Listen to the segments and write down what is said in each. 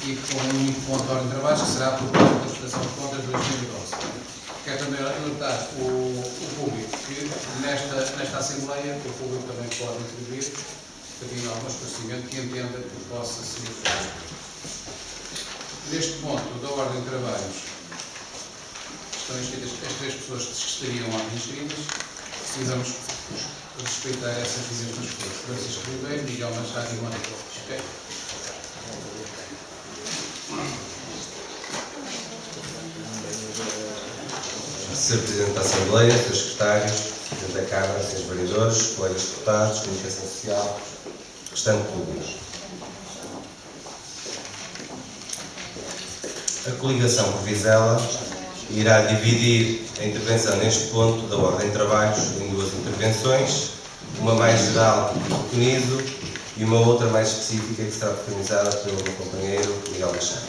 e com um único ponto de ordem de trabalhos, que será a proposta da prestação de contas de 2012. Quero também alertar o público que nesta Assembleia o público também pode intervir, pedindo algum esclarecimento que entenda que possa ser feito. Neste ponto da ordem de trabalhos, estão inscritas as 3 pessoas que estariam lá inscritas. Precisamos respeitar essas mesmas pessoas. Francisco Ribeiro, Miguel Machado e Mónica. Ok? Sr. Presidente da Assembleia, Sr. Secretários, Presidente da Câmara, Srs. Vereadores, colegas deputados, Comunicação Social, restante público. A coligação por Vizela irá dividir a intervenção neste ponto da ordem de trabalhos em 2 intervenções, uma mais geral que preconizo e uma outra mais específica que será preconizada pelo meu companheiro Miguel Machado.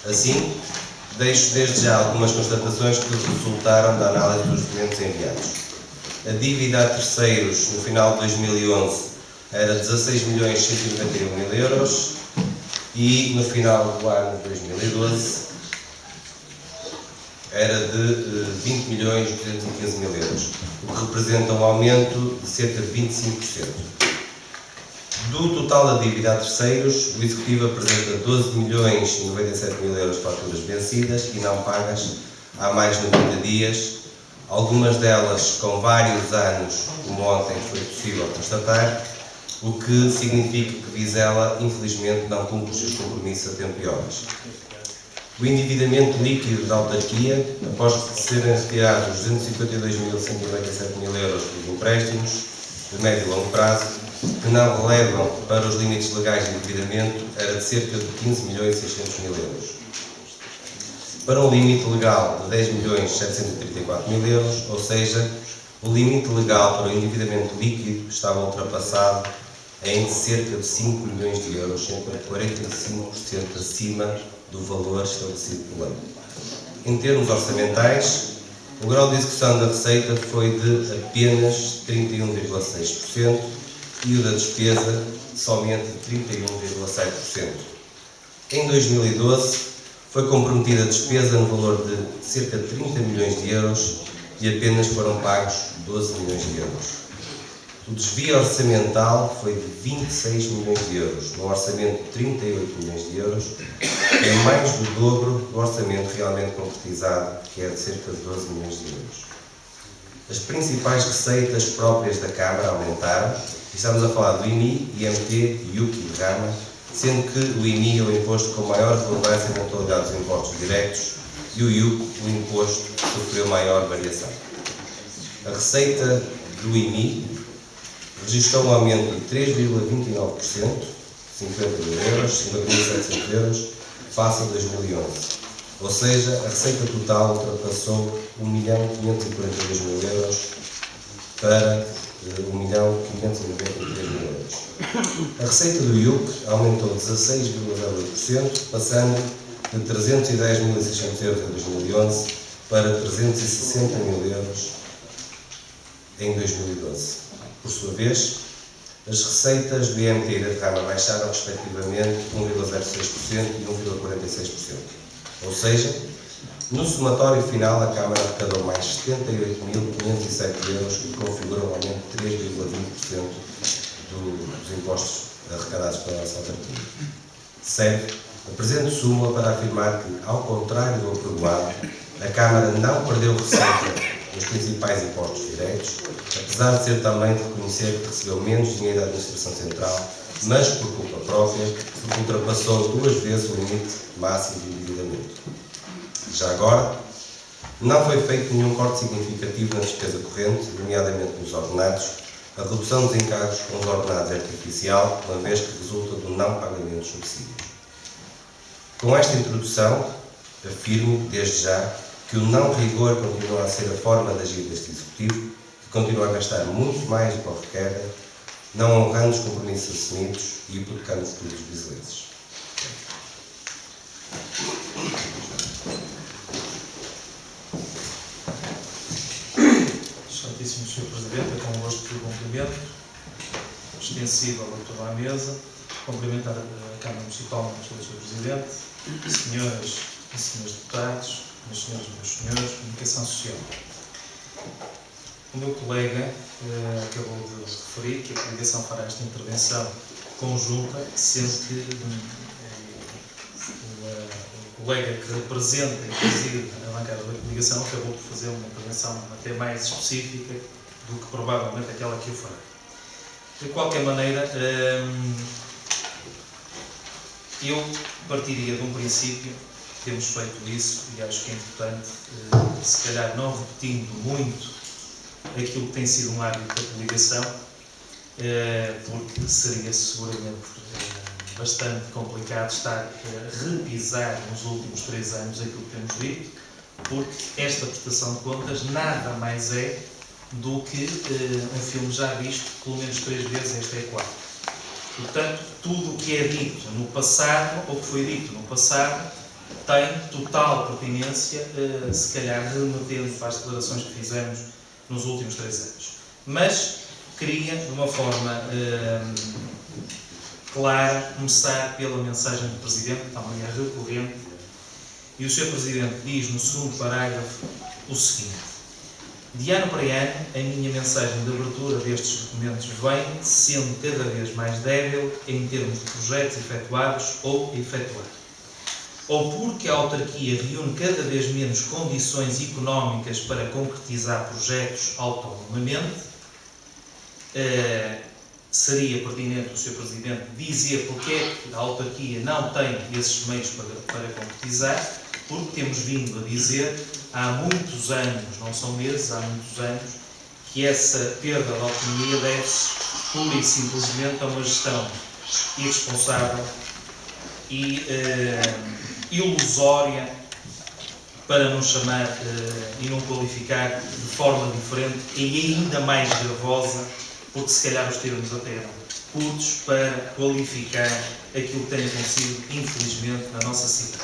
Assim, deixo desde já algumas constatações que resultaram da análise dos documentos enviados. A dívida a terceiros no final de 2011 era 16.191.000 euros e no final do ano de 2012 era de 20.215.000 euros, o que representa um aumento de cerca de 25%. Do total da dívida a terceiros, o Executivo apresenta 12.097.000 euros de faturas vencidas e não pagas há mais de 90 dias, algumas delas com vários anos, como ontem foi possível constatar, o que significa que Vizela, infelizmente, não cumpre os seus compromissos a tempo e horas. O endividamento líquido da autarquia, após serem retirados 252.197.000 euros dos empréstimos de médio e longo prazo, que não relevam para os limites legais de endividamento, era de cerca de 15.600.000 euros. Para um limite legal de 10.734.000 euros, ou seja, o limite legal para o endividamento líquido estava ultrapassado em cerca de 5 milhões de euros, cerca de 45% acima do valor estabelecido por lei. Em termos orçamentais, o grau de execução da receita foi de apenas 31,6% e o da despesa somente de 31,7%. Em 2012, foi comprometida a despesa no valor de cerca de 30 milhões de euros e apenas foram pagos 12 milhões de euros. O desvio orçamental foi de 26 milhões de euros, num orçamento de 38 milhões de euros, que é mais do dobro do orçamento realmente concretizado, que é de cerca de 12 milhões de euros. As principais receitas próprias da Câmara aumentaram, e estamos a falar do IMI, IMT, IUC e RAMA, sendo que o IMI é o imposto com maior relevância na totalidade dos impostos diretos e o IUC, o imposto que sofreu maior variação. A receita do IMI registrou um aumento de 3,29%, 50 mil euros, 50.700 euros, face a 2011. Ou seja, a receita total ultrapassou 1.542.000 euros para 1.593.000 euros. A receita do IUC aumentou 16,08%, passando de 310.600 euros em 2011 para 360.000 euros em 2012. Por sua vez, as receitas do IMT e da RAMA baixaram respectivamente 1,06% e 1,46%. Ou seja, no somatório final, a Câmara arrecadou mais 78.507 euros, que configuram um aumento de 3,20% dos impostos arrecadados pela nossa autarquia. Serve a presente súmula para afirmar que, ao contrário do apregoado, a Câmara não perdeu receita nos principais impostos diretos, apesar de ser também de reconhecer que recebeu menos dinheiro da Administração Central, mas por culpa própria, porque ultrapassou 2 vezes o limite máximo de endividamento. Já agora, não foi feito nenhum corte significativo na despesa corrente, nomeadamente nos ordenados. A redução dos encargos com os ordenados é artificial, uma vez que resulta do não pagamento dos subsídios. Com esta introdução, afirmo, desde já, que o não rigor continua a ser a forma de agir deste Executivo, que continua a gastar muito mais do que o requer, não honrando os compromissos assumidos e hipotecando os futuros vizelenses. Excelentíssimo Sr. Presidente, é com gosto que o cumprimento, extensível a toda a mesa, cumprimentar a Câmara Municipal, Sr. Presidente, senhoras e senhores deputados, meus senhores e meus senhores, Comunicação Social. O meu colega acabou de referir que a coligação fará esta intervenção conjunta, sendo que o colega que representa e preside a bancada da coligação acabou por fazer uma intervenção até mais específica do que provavelmente aquela que eu farei. De qualquer maneira, eu partiria de um princípio, temos feito isso e acho que é importante, se calhar não repetindo muito aquilo que tem sido um hábito da coligação, porque seria seguramente bastante complicado estar a repisar nos últimos 3 anos aquilo que temos dito, porque esta prestação de contas nada mais é do que um filme já visto pelo menos 3 vezes, esta é a 4. Portanto, tudo o que é dito no passado, ou que foi dito no passado, tem total pertinência, se calhar remetendo para as declarações que fizemos nos últimos 3 anos. Mas queria, de uma forma clara, começar pela mensagem do Presidente, que também é recorrente, e o Sr. Presidente diz no 2º parágrafo o seguinte: de ano para ano, a minha mensagem de abertura destes documentos vem sendo cada vez mais débil em termos de projetos efetuados ou efetuados. Ou porque a autarquia reúne cada vez menos condições económicas para concretizar projetos autonomamente, seria pertinente o Sr. Presidente dizer porque é que a autarquia não tem esses meios para concretizar, porque temos vindo a dizer há muitos anos, não são meses, há muitos anos, que essa perda de autonomia deve-se pura e simplesmente a uma gestão irresponsável e ilusória, para não chamar e não qualificar de forma diferente e ainda mais gravosa, porque se calhar os termos até eram curtos para qualificar aquilo que tem acontecido, infelizmente, na nossa cidade.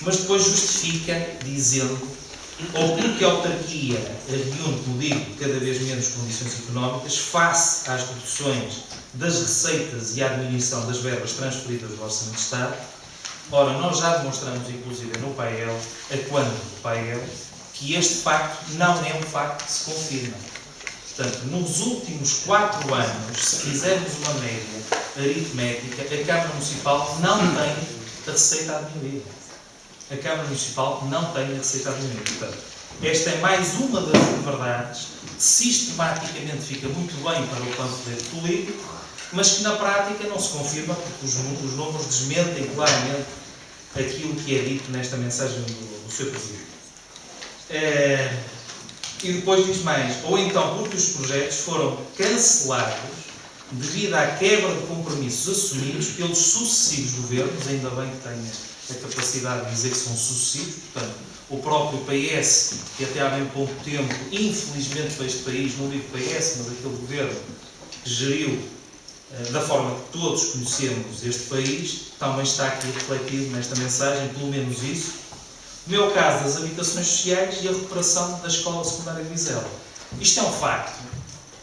Mas depois justifica dizendo, ou porque a autarquia reúne, como digo, cada vez menos condições económicas, face às reduções das receitas e à diminuição das verbas transferidas do Orçamento de Estado. Ora, nós já demonstramos, inclusive no painel, a quando do painel, que este facto não é um facto que se confirma. Portanto, nos últimos 4 anos, se fizermos uma média aritmética, a Câmara Municipal não tem a receita a diminuir. A Câmara Municipal não tem a receita a diminuir. Portanto, esta é mais uma das inverdades que sistematicamente fica muito bem para o campo político, mas que na prática não se confirma, porque os números desmentem claramente aquilo que é dito nesta mensagem do Sr. Presidente. E depois diz mais, ou então porque os projetos foram cancelados devido à quebra de compromissos assumidos pelos sucessivos governos, ainda bem que tenha a capacidade de dizer que são sucessivos, portanto, o próprio PS, que até há bem pouco tempo, infelizmente para este país, não digo PS, mas aquele governo que geriu da forma que todos conhecemos este país, também está aqui refletido nesta mensagem, pelo menos isso. No meu caso, das habitações sociais e a recuperação da escola secundária de Vizela. Isto é um facto,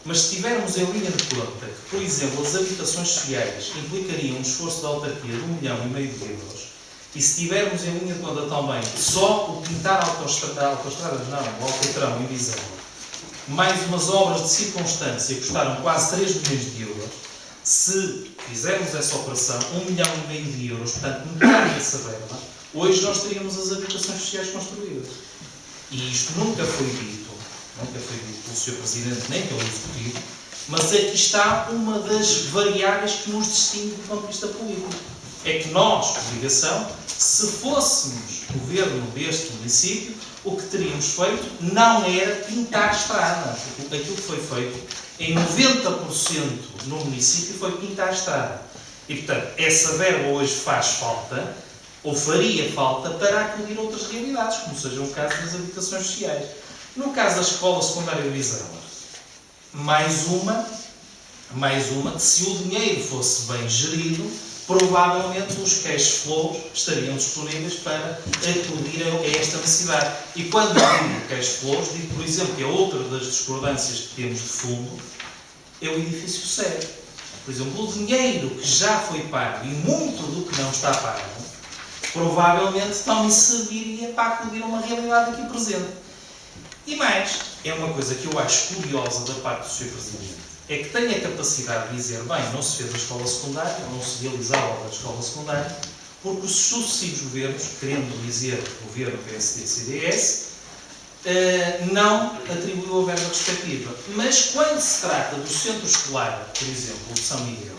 mas se tivermos em linha de conta que, por exemplo, as habitações sociais implicariam um esforço da autarquia de 1,5 milhão de euros, e se tivermos em linha de conta também só o pintar autoestradas, não, o Alcatrão em Vizela, mais umas obras de circunstância que custaram quase 3 milhões de euros, se fizermos essa operação, 1,5 milhão de euros, portanto, metade dessa verba, hoje nós teríamos as habitações sociais construídas. E isto nunca foi dito pelo Sr. Presidente, nem pelo Executivo, mas aqui está uma das variáveis que nos distingue do ponto de vista político. É que nós, coligação, se fôssemos governo deste município, o que teríamos feito não era pintar a estrada. Aquilo que foi feito em 90% no município foi pintar a estrada. E, portanto, essa verba hoje faz falta, ou faria falta, para acudir a outras realidades, como seja o caso das habitações sociais. No caso da escola secundária de Vizela, mais uma, que se o dinheiro fosse bem gerido, provavelmente os cash flows estariam disponíveis para acudir a esta necessidade. E quando digo cash flows, digo, por exemplo, que é outra das discordâncias que temos de fundo, é o edifício SER. por exemplo, o dinheiro que já foi pago e muito do que não está pago, provavelmente também serviria para acudir a uma realidade aqui presente. E mais, é uma coisa que eu acho curiosa da parte do Sr. Presidente, é que tem a capacidade de dizer, bem, não se fez a escola secundária, não se realizou a obra da escola secundária, porque os sucessivos governos, querendo dizer governo PSD-CDS, não atribuiu a verba respectiva. Mas quando se trata do centro escolar, por exemplo, de São Miguel,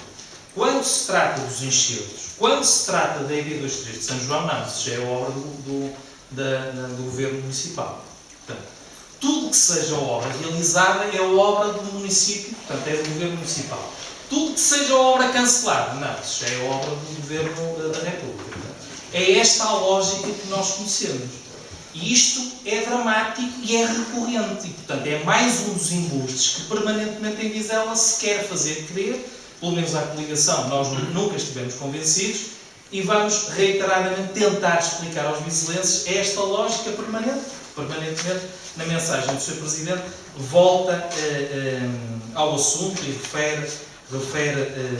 quando se trata dos enxertos, quando se trata da EB23 de São João, não, isso já é obra do governo municipal. Portanto, tudo que seja obra realizada é obra do município, portanto, é do governo municipal. Tudo que seja obra cancelada, não, isso já é obra do governo da República. É esta a lógica que nós conhecemos. E isto é dramático e é recorrente. E, portanto, é mais um dos embustes que permanentemente em Vizela se quer fazer crer, pelo menos à coligação, nós nunca estivemos convencidos, e vamos reiteradamente tentar explicar aos vizelenses esta lógica permanentemente na mensagem do Sr. Presidente, volta ao assunto e refere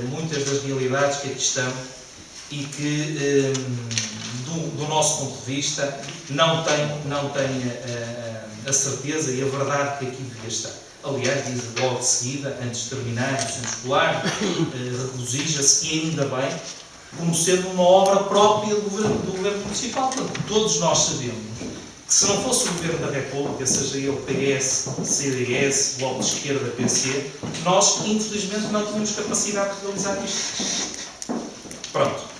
muitas das realidades que aqui estão e que, do nosso ponto de vista, não tem a certeza e a verdade que aqui devia estar. Aliás, diz logo de seguida, antes de terminar o centro escolar, regozija-se, e ainda bem, como sendo uma obra própria do governo municipal. Portanto, todos nós sabemos que se não fosse o Governo da República, seja ele PS, CDS, Bloco de Esquerda, PC, nós, infelizmente, não tínhamos capacidade de realizar isto. Pronto.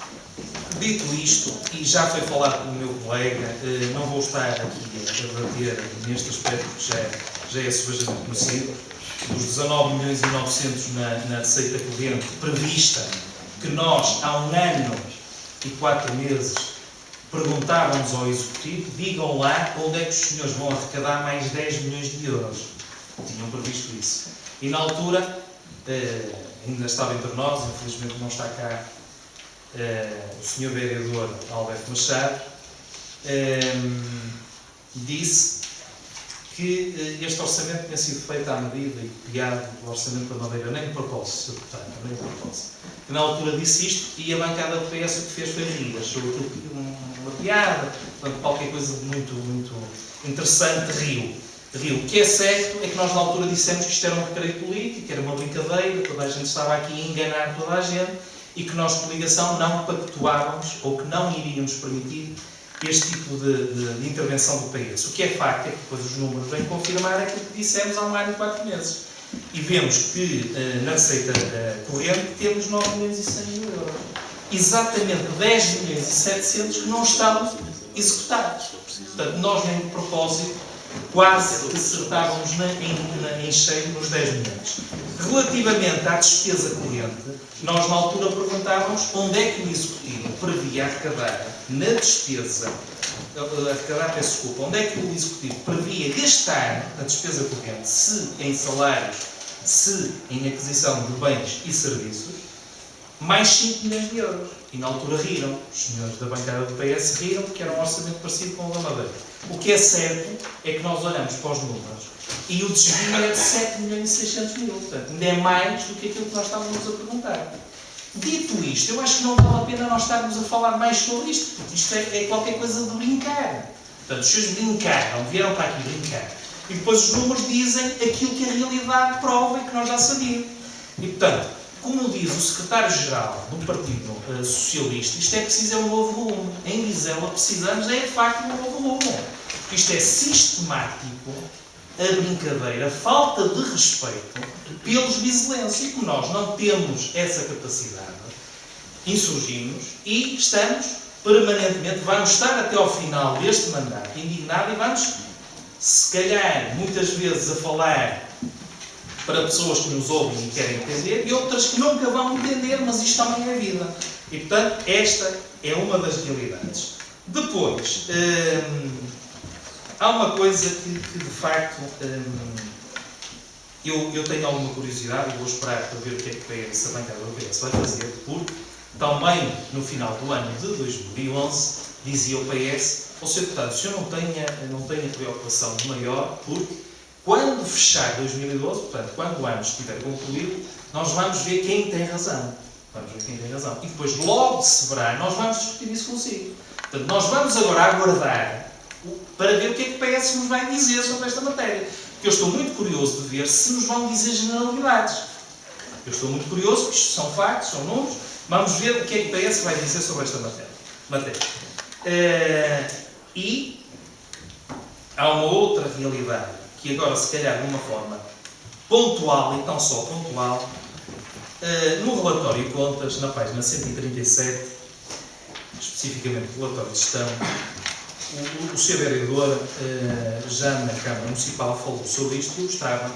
Dito isto, e já foi falado pelo meu colega, não vou estar aqui a debater neste aspecto que já é subejamente conhecido, os 19.900.000 na receita corrente prevista, que nós, há 1 ano e 4 meses, perguntávamos ao Executivo, digam lá onde é que os senhores vão arrecadar mais 10 milhões de euros. Tinham previsto isso. E na altura, ainda estava entre nós, infelizmente não está cá o Sr. Vereador Alberto Machado, disse que este orçamento tinha sido feito à medida e copiado do orçamento da Madeira, nem de propósito, Sr. Deputado, nem de propósito. Que na altura disse isto e a bancada do PS o que fez foi rir, achou aquilo uma piada, portanto, qualquer coisa de muito interessante, riu. O que é certo é que nós na altura dissemos que isto era um recreio político, era uma brincadeira, toda a gente estava aqui a enganar toda a gente e que nós, coligação, não pactuávamos ou que não iríamos permitir este tipo de intervenção do PS. O que é facto é que depois os números vêm confirmar aquilo que dissemos há 1 ano e 4 meses. E vemos que na receita corrente temos 9.100.000 euros. Exatamente 10.700.000 que não estão executados. Portanto, nós nem de propósito quase que acertávamos em cheio nos 10 milhões. Relativamente à despesa corrente, nós na altura perguntávamos onde é que o Executivo previa arrecadar na despesa, onde é que o Executivo previa gastar na despesa corrente, se em salários, se em aquisição de bens e serviços, mais 5 milhões de euros. E na altura riram. Os senhores da bancada do PS riram porque era um orçamento parecido com o da Madeira. O que é certo é que nós olhamos para os números e o desvio é de 7.600.000. Portanto, ainda é mais do que aquilo que nós estávamos a perguntar. Dito isto, eu acho que não vale a pena nós estarmos a falar mais sobre isto, porque isto é qualquer coisa de brincar. Portanto, os senhores brincaram, vieram para aqui brincar. E depois os números dizem aquilo que a realidade prova e que nós já sabíamos. E, portanto, como diz o secretário-geral do Partido Socialista, isto é preciso um novo volume. Em Vizela precisamos de facto um novo volume. Porque isto é sistemático, a brincadeira, a falta de respeito pelos vizelenses. E como nós não temos essa capacidade, insurgimos e estamos permanentemente, vamos estar até ao final deste mandato indignado e vamos, se calhar, muitas vezes a falar para pessoas que nos ouvem e querem entender, e outras que nunca vão entender, mas isto também é vida. E, portanto, esta é uma das realidades. Depois, há uma coisa que de facto, eu tenho alguma curiosidade e vou esperar para ver o que é que o PS, a bancada do PS, vai fazer, porque também no final do ano de 2011 dizia o PS, Sr. Deputado, o senhor não tenha preocupação maior, porque Quando fechar 2012, portanto, quando o ano estiver concluído, nós vamos ver quem tem razão. Vamos ver quem tem razão. E depois, logo se verá, nós vamos discutir isso consigo. Portanto, nós vamos agora aguardar para ver o que é que o PS nos vai dizer sobre esta matéria. Porque eu estou muito curioso de ver se nos vão dizer generalidades. Eu estou muito curioso, porque isto são factos, são números. Vamos ver o que é que o PS vai dizer sobre esta matéria. E há uma outra realidade, que agora, se calhar, de uma forma pontual, e tão só pontual, no relatório de contas, na página 137, especificamente o relatório de gestão, o Sr. Vereador, já na Câmara Municipal, falou sobre isto e eu gostava,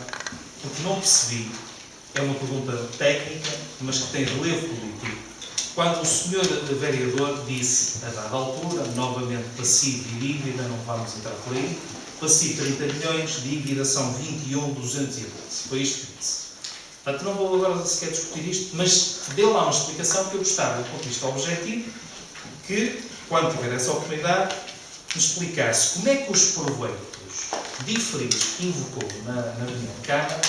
porque não percebi, é uma pergunta técnica, mas que tem relevo político. Quando o Sr. Vereador disse, a dada altura, novamente passivo e dívida, não vamos entrar por aí, passivo 30 milhões, dívida são 21.212. Foi isto que disse. Portanto, não vou agora sequer discutir isto, mas deu lá uma explicação que eu gostava, do ponto de vista objetivo, que, quando tiver essa oportunidade, me explicasse como é que os proveitos diferidos que invocou na reunião de Câmara,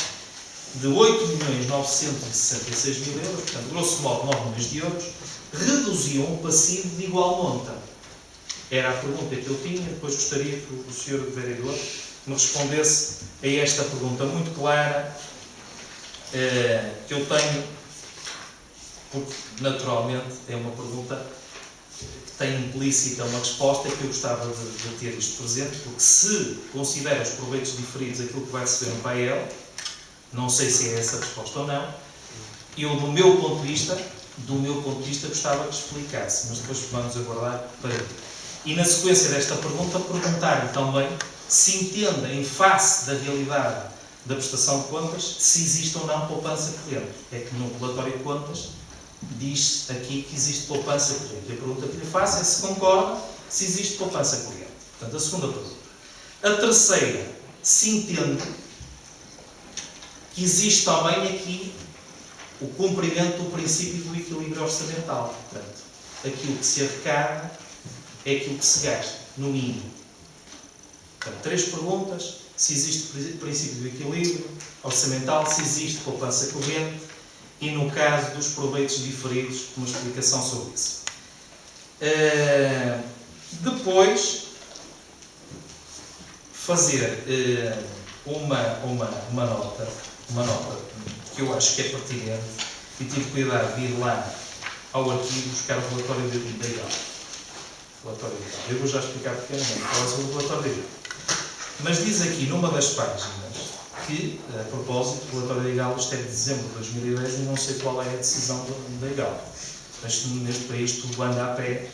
de 8.966.000 euros, portanto, grosso modo 9 milhões de euros, reduziam o passivo de igual monta. Era a pergunta que eu tinha, depois gostaria que o Sr. Vereador me respondesse a esta pergunta muito clara, que eu tenho, porque naturalmente é uma pergunta que tem implícita uma resposta que eu gostava de ter isto presente, porque se considera os proveitos diferidos aquilo que vai receber um PAEL, não sei se é essa a resposta ou não, eu, do meu ponto de vista, gostava que explicasse, mas depois vamos aguardar para ver. E na sequência desta pergunta, perguntar-lhe também se entende, em face da realidade da prestação de contas, se existe ou não poupança corrente. É que no relatório de contas diz aqui que existe poupança corrente. E a pergunta que lhe faço é se concorda se existe poupança corrente. Portanto, a segunda pergunta. A terceira, se entende que existe também aqui o cumprimento do princípio do equilíbrio orçamental. Portanto, aquilo que se arrecada é aquilo que se gasta, no mínimo. Portanto, 3 perguntas. Se existe o princípio do equilíbrio orçamental, se existe poupança corrente e, no caso dos proveitos diferidos, uma explicação sobre isso. Depois, fazer uma nota que eu acho que é pertinente e tive cuidado de ir lá ao arquivo buscar o relatório da IGAL. Eu vou já explicar pequenamente qual é o relatório da IGAL. Mas diz aqui, numa das páginas, que, a propósito, o relatório da IGAL, isto é de dezembro de 2010 e não sei qual é a decisão da IGAL. Mas neste país tudo anda a pé.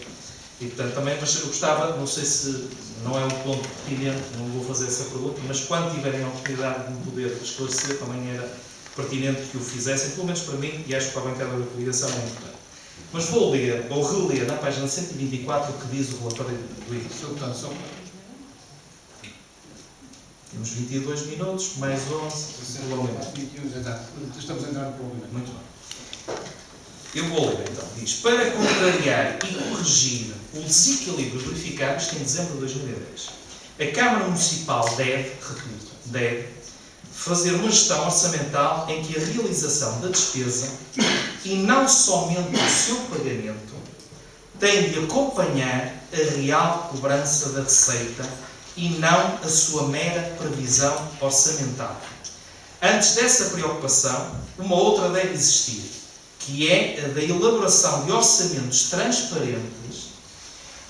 E, portanto, também, mas eu gostava, não sei se não é um ponto pertinente, não vou fazer essa pergunta, mas quando tiverem a oportunidade de me poder esclarecer, também era pertinente que o fizessem, pelo menos para mim, e acho que para a bancada da coligação é importante. Mas vou ler, ou reler, na página 124, o que diz o relatório do IGAL. Temos 22 minutos, mais 11, Estamos a entrar no problema. Muito bem. Eu vou ler, então. Diz, para contrariar e corrigir o desequilíbrio verificado, isto em dezembro de 2010, a Câmara Municipal deve fazer uma gestão orçamental em que a realização da despesa e não somente o seu pagamento tem de acompanhar a real cobrança da receita e não a sua mera previsão orçamental. Antes dessa preocupação, uma outra deve existir, que é a da elaboração de orçamentos transparentes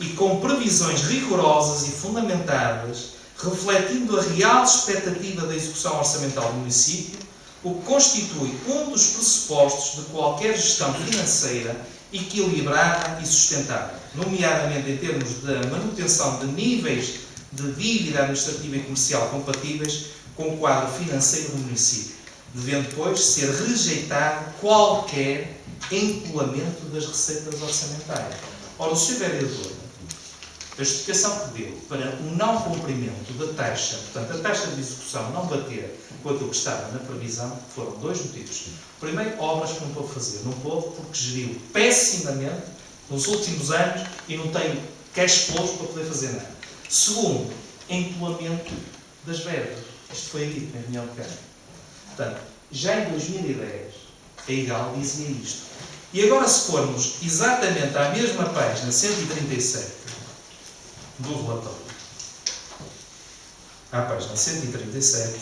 e com previsões rigorosas e fundamentadas, refletindo a real expectativa da execução orçamental do município, o que constitui um dos pressupostos de qualquer gestão financeira equilibrada e sustentável, nomeadamente em termos da manutenção de níveis de dívida administrativa e comercial compatíveis com o quadro financeiro do município, devendo, pois, ser rejeitado qualquer encolamento das receitas orçamentais. Ora, o Sr. Vereador, a justificação que deu para o não cumprimento da taxa, portanto, a taxa de execução não bater com aquilo que estava na previsão, foram 2 motivos. Primeiro, obras que não pôde fazer. Não pôde porque geriu pessimamente nos últimos anos e não tem cash flows para poder fazer nada. Segundo, encolamento das verbas. Isto foi dito na reunião de Câmara. Portanto, já em 2010, a IGAL dizia isto. E agora, se formos exatamente à mesma página 137 do relatório, à página 137,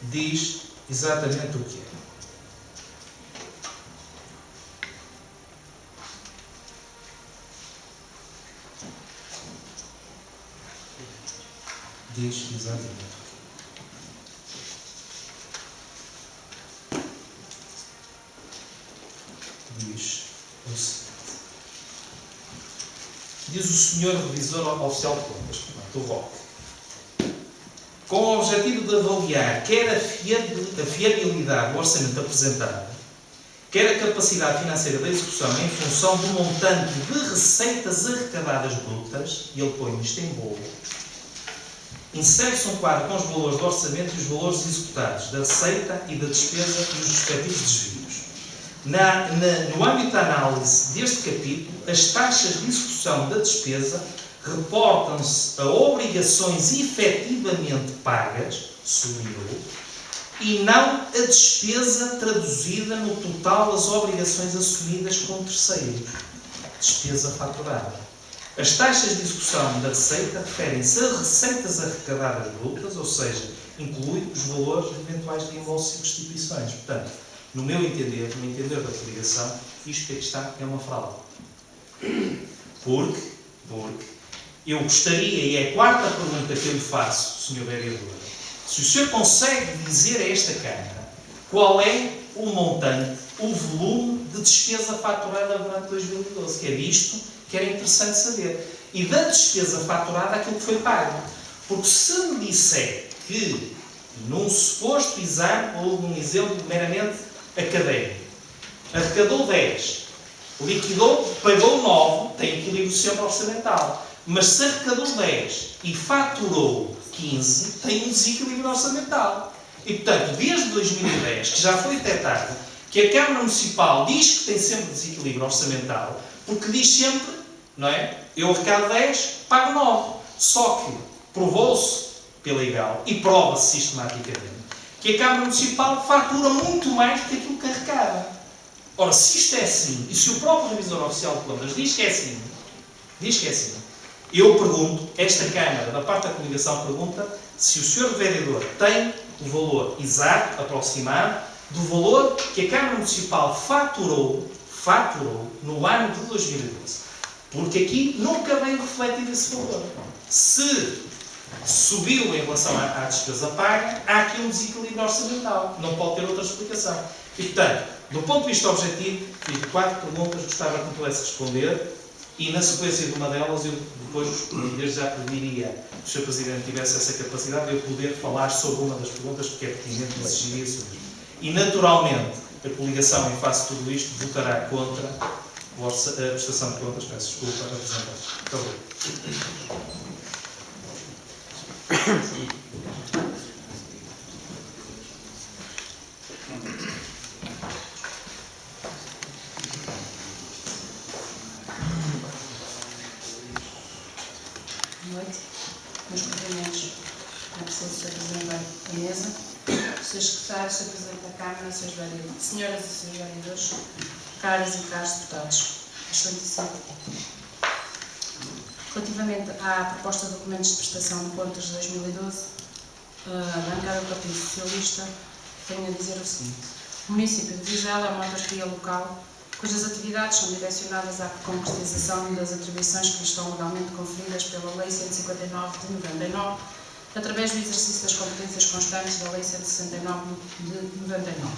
diz exatamente o que é. Diz exatamente o que é. Diz o seguinte. Diz o Sr. Revisor Oficial de Contas, o ROC, com o objetivo de avaliar quer a fiabilidade do orçamento apresentado, quer a capacidade financeira da execução em função do montante de receitas arrecadadas brutas, e ele põe isto em bolo, insere-se um quadro com os valores do orçamento e os valores executados, da receita e da despesa e os respectivos desvios. No âmbito da análise deste capítulo, as taxas de execução da despesa reportam-se a obrigações efetivamente pagas, sublinhou, e não a despesa traduzida no total das obrigações assumidas com terceiros. Despesa faturada. As taxas de execução da receita referem-se a receitas arrecadadas brutas, ou seja, inclui os valores eventuais de reembolsos e restituições. Portanto, no meu entender, no entender da coligação, isto que aqui está é uma fraude. Porque eu gostaria, e é a quarta pergunta que eu lhe faço, Sr. Vereador, se o senhor consegue dizer a esta Câmara qual é o montante, o volume de despesa faturada durante 2012, que é disto que era interessante saber. E da despesa faturada aquilo que foi pago. Porque se me disser que, num suposto exame, ou num exemplo meramente académico, arrecadou 10, liquidou, pagou 9, tem equilíbrio sempre orçamental. Mas se arrecadou 10 e faturou 15, tem um desequilíbrio orçamental. E, portanto, desde 2010, que já foi detectado que a Câmara Municipal diz que tem sempre desequilíbrio orçamental, porque diz sempre, não é? Eu arrecado 10, pago 9. Só que provou-se pela IGAL e prova-se sistematicamente que a Câmara Municipal fatura muito mais do que aquilo que arrecada. Ora, se isto é assim, e se o próprio Revisor Oficial de Contas diz que é assim, eu pergunto, esta Câmara, da parte da coligação, pergunta se o Sr. Vereador tem o valor exato, aproximado, do valor que a Câmara Municipal faturou no ano de 2012. Porque aqui nunca vem refletido esse valor. Se subiu em relação à despesa paga, há aqui um desequilíbrio orçamental. Não pode ter outra explicação. E, portanto, do ponto de vista objetivo, fiz 4 perguntas, gostava que me pudesse responder, e na sequência de uma delas, eu depois, desde já pediria que o Sr. Presidente tivesse essa capacidade de eu poder falar sobre uma das perguntas, porque é pertinente e exigiria isso mesmo. E, naturalmente, a coligação, em face de tudo isto, votará contra a prestação de contas, peço desculpa, apresentado. Muito obrigado. Boa noite. Meus cumprimentos à pessoa do Sr. Presidente da mesa, Sr. Secretário, Sr. Presidente da Câmara, senhoras e senhores vereadores, caras e caros deputados. Excelentíssimo. Relativamente à proposta de documentos de prestação de contas de 2012, da bancada do Partido Socialista, tenho a dizer o seguinte. O município de Vizela é uma autarquia local cujas atividades são direcionadas à concretização das atribuições que lhes estão legalmente conferidas pela Lei 159 de 99, através do exercício das competências constantes da Lei 169 de 99.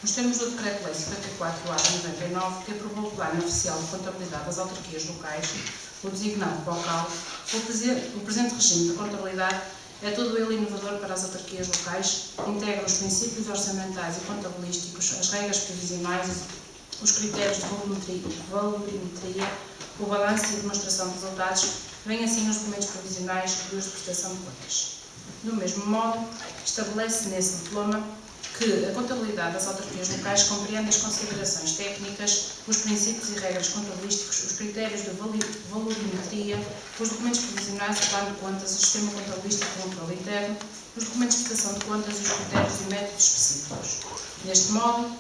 Nos termos do Decreto-Lei 54A de 99, que aprovou o Plano Oficial de Contabilidade das Autarquias Locais, o designado local, o presente regime de contabilidade é todo ele inovador para as autarquias locais, integra os princípios orçamentais e contabilísticos, as regras previsionais, os critérios de volumetria, o balanço e a demonstração de resultados, vêm assim nos documentos provisionais e os de prestação de contas. Do mesmo modo, estabelece nesse diploma que a contabilidade das autarquias locais compreende as considerações técnicas, os princípios e regras contabilísticos, os critérios de valorimetria, os documentos provisionais, o plano de contas, o sistema contabilístico e controle interno, os documentos de prestação de contas e os critérios e métodos específicos. Deste modo,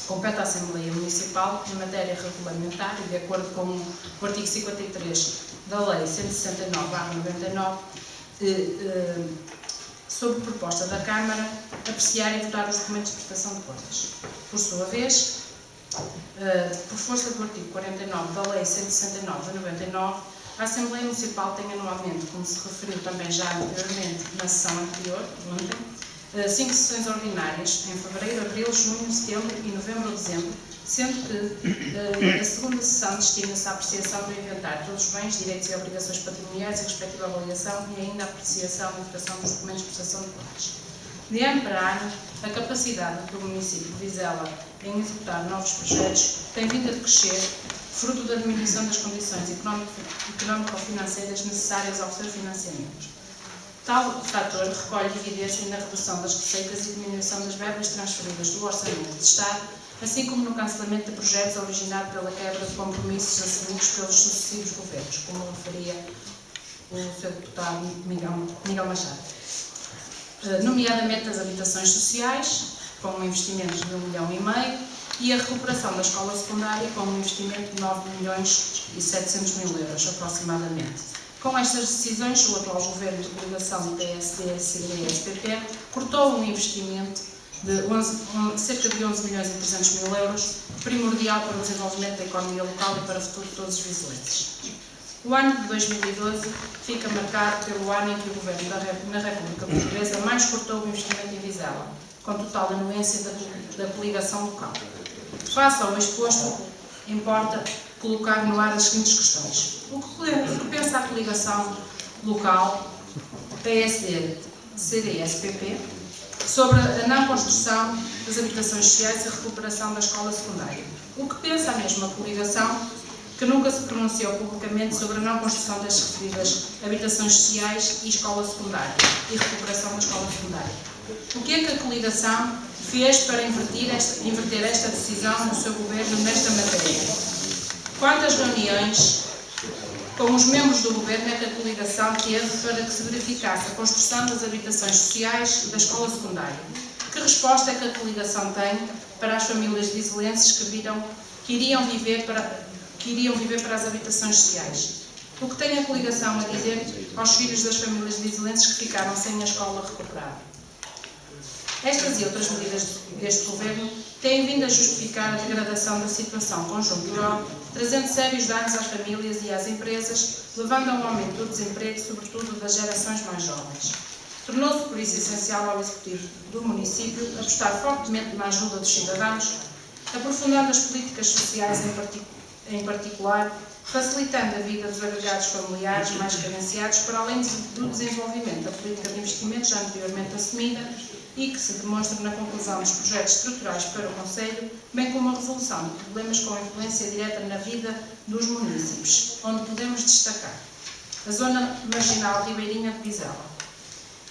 compete à Assembleia Municipal, em matéria regulamentar e de acordo com o artigo 53 da Lei 169/99, sob proposta da Câmara, apreciar e votar os documentos de prestação de contas. Por sua vez, por força do artigo 49 da Lei 169/99, a Assembleia Municipal tem anualmente, como se referiu também já anteriormente na sessão anterior, ontem, 5 sessões ordinárias em fevereiro, abril, junho, setembro e novembro ou dezembro, sendo que a segunda sessão destina-se à apreciação do inventário de todos os bens, direitos e obrigações patrimoniais e respectiva avaliação e ainda à apreciação e votação dos documentos de prestação de contas. De ano para ano, a capacidade do município de Vizela em executar novos projetos tem vindo a crescer, fruto da diminuição das condições económico-financeiras necessárias ao seu financiamento. Tal fator recolhe evidência na redução das receitas e diminuição das verbas transferidas do Orçamento de Estado, assim como no cancelamento de projetos originado pela quebra de compromissos assumidos pelos sucessivos governos, como referia o Sr. Deputado Miguel Machado. Nomeadamente as habitações sociais, com um investimento de 1,5 milhão, e a recuperação da escola secundária, com um investimento de 9.700.000 euros, aproximadamente. Com estas decisões, o atual governo de coligação do PSD, CDS-PP cortou um investimento de cerca de 11.300.000 euros, primordial para o desenvolvimento da economia local e para o futuro de todos os vizelenses. O ano de 2012 fica marcado pelo ano em que o governo na República Portuguesa mais cortou o investimento em Vizela, com total anuência da coligação local. Face ao exposto, importa colocar no ar as seguintes questões. O que pensa a coligação local PSD, CDS, PP, sobre a não construção das habitações sociais e a recuperação da escola secundária? O que pensa a mesma coligação, que nunca se pronunciou publicamente sobre a não construção das referidas habitações sociais e escola secundária e recuperação da escola secundária? O que é que a coligação fez para inverter esta decisão no seu governo nesta matéria? Quantas reuniões com os membros do governo é que a coligação teve para que se verificasse a construção das habitações sociais e da escola secundária? Que resposta é que a coligação tem para as famílias vizelenses que iriam viver para as habitações sociais? O que tem a coligação a dizer aos filhos das famílias vizelenses que ficaram sem a escola recuperada? Estas e outras medidas deste governo têm vindo a justificar a degradação da situação conjuntural, trazendo sérios danos às famílias e às empresas, levando a um aumento do desemprego, sobretudo das gerações mais jovens. Tornou-se, por isso, essencial ao Executivo do município apostar fortemente na ajuda dos cidadãos, aprofundando as políticas sociais em particular, facilitando a vida dos agregados familiares mais carenciados, para além do desenvolvimento da política de investimentos já anteriormente assumida e que se demonstra na conclusão dos projetos estruturais para o Conselho, bem como a resolução de problemas com influência direta na vida dos municípios, onde podemos destacar a zona marginal ribeirinha de Vizela.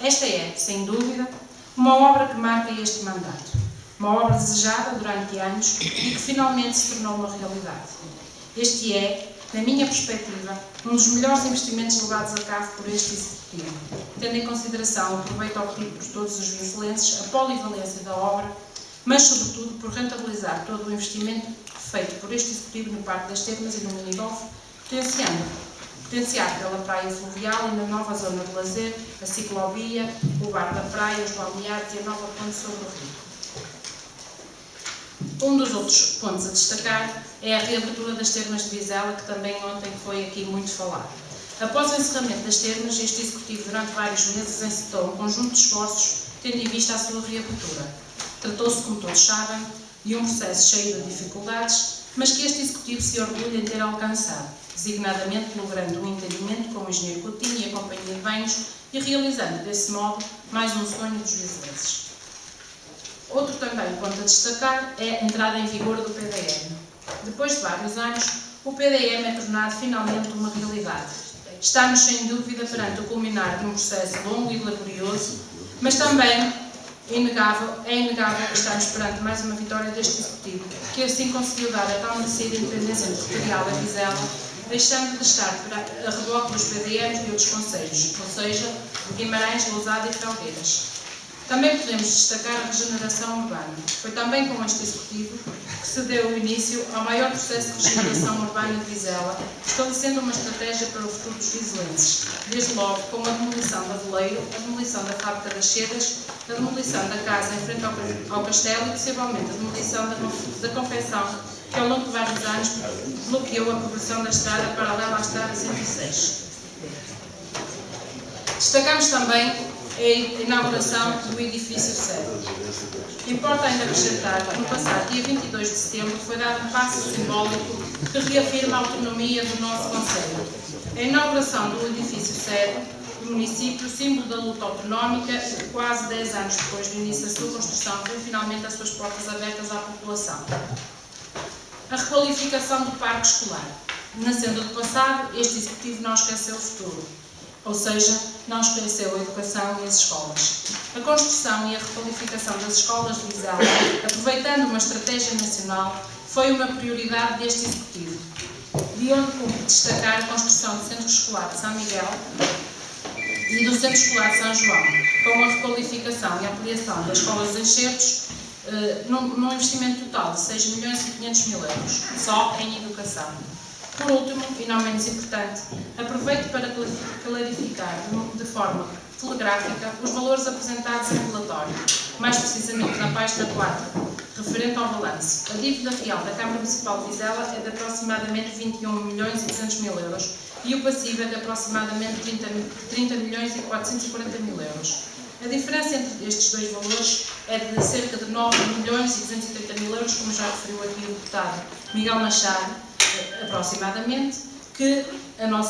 Esta é, sem dúvida, uma obra que marca este mandato, uma obra desejada durante anos e que finalmente se tornou uma realidade. Este é, na minha perspectiva, um dos melhores investimentos levados a cabo por este Executivo, tendo em consideração o proveito obtido por todos os vizelenses, a polivalência da obra, mas, sobretudo, por rentabilizar todo o investimento feito por este Executivo no Parque das Termas e no Minigolf, potenciado pela praia fluvial e na nova zona de lazer, a ciclovia, o bar da praia, os balneários e a nova ponte sobre o rio. Um dos outros pontos a destacar é a reabertura das termas de Vizela, que também ontem foi aqui muito falado. Após o encerramento das termas, este Executivo, durante vários meses, incitou um conjunto de esforços, tendo em vista a sua reabertura. Tratou-se, como todos sabem, de um processo cheio de dificuldades, mas que este Executivo se orgulha em ter alcançado, designadamente logrando um entendimento com o engenheiro Coutinho e a Companhia de Banhos e realizando, desse modo, mais um sonho dos vizelenses. Outro também ponto a destacar é a entrada em vigor do PDM. Depois de vários anos, o PDM é tornado finalmente uma realidade. Estamos, sem dúvida, perante o culminar de um processo longo e laborioso, mas também É inegável que estamos perante mais uma vitória deste Executivo, que assim conseguiu dar a tão merecida independência territorial a Vizela, deixando de estar a reboque dos PDMs e outros concelhos, ou seja, Guimarães, Lousada e Felgueiras. Também podemos destacar a regeneração urbana. Foi também com este Executivo que se deu início ao maior processo de regeneração urbana de Vizela, estabelecendo uma estratégia para o futuro dos vizelenses, desde logo com a demolição da Veleiro, a demolição da Fábrica das Sedas, a demolição da casa em frente ao castelo e, possivelmente, a demolição da confecção, que ao longo de vários anos bloqueou a progressão da estrada paralela à estrada 106. Destacamos também a inauguração do edifício sede. Importa ainda acrescentar que no passado dia 22 de setembro foi dado um passo simbólico que reafirma a autonomia do nosso concelho. A inauguração do edifício sede do município, símbolo da luta autonómica, e que quase 10 anos depois do início da sua construção tem finalmente as suas portas abertas à população. A requalificação do parque escolar. Nascendo do passado, este Executivo não esqueceu o futuro. Ou seja, não esqueceu a educação e as escolas. A construção e a requalificação das escolas de Vizela, aproveitando uma estratégia nacional, foi uma prioridade deste Executivo, de onde cumpre destacar a construção do Centro Escolar de São Miguel e do Centro Escolar de São João, com a requalificação e ampliação das escolas de enxertos, num investimento total de 6.500.000 euros, só em educação. Por último, e não menos importante, aproveito para clarificar de forma telegráfica os valores apresentados em relatório, mais precisamente na página 4, referente ao balanço. A dívida real da Câmara Municipal de Vizela é de aproximadamente 21.200.000 euros e o passivo é de aproximadamente 30.440.000 euros. A diferença entre estes dois valores é de cerca de 9.230.000 euros, como já referiu aqui o deputado Miguel Machado, aproximadamente, que no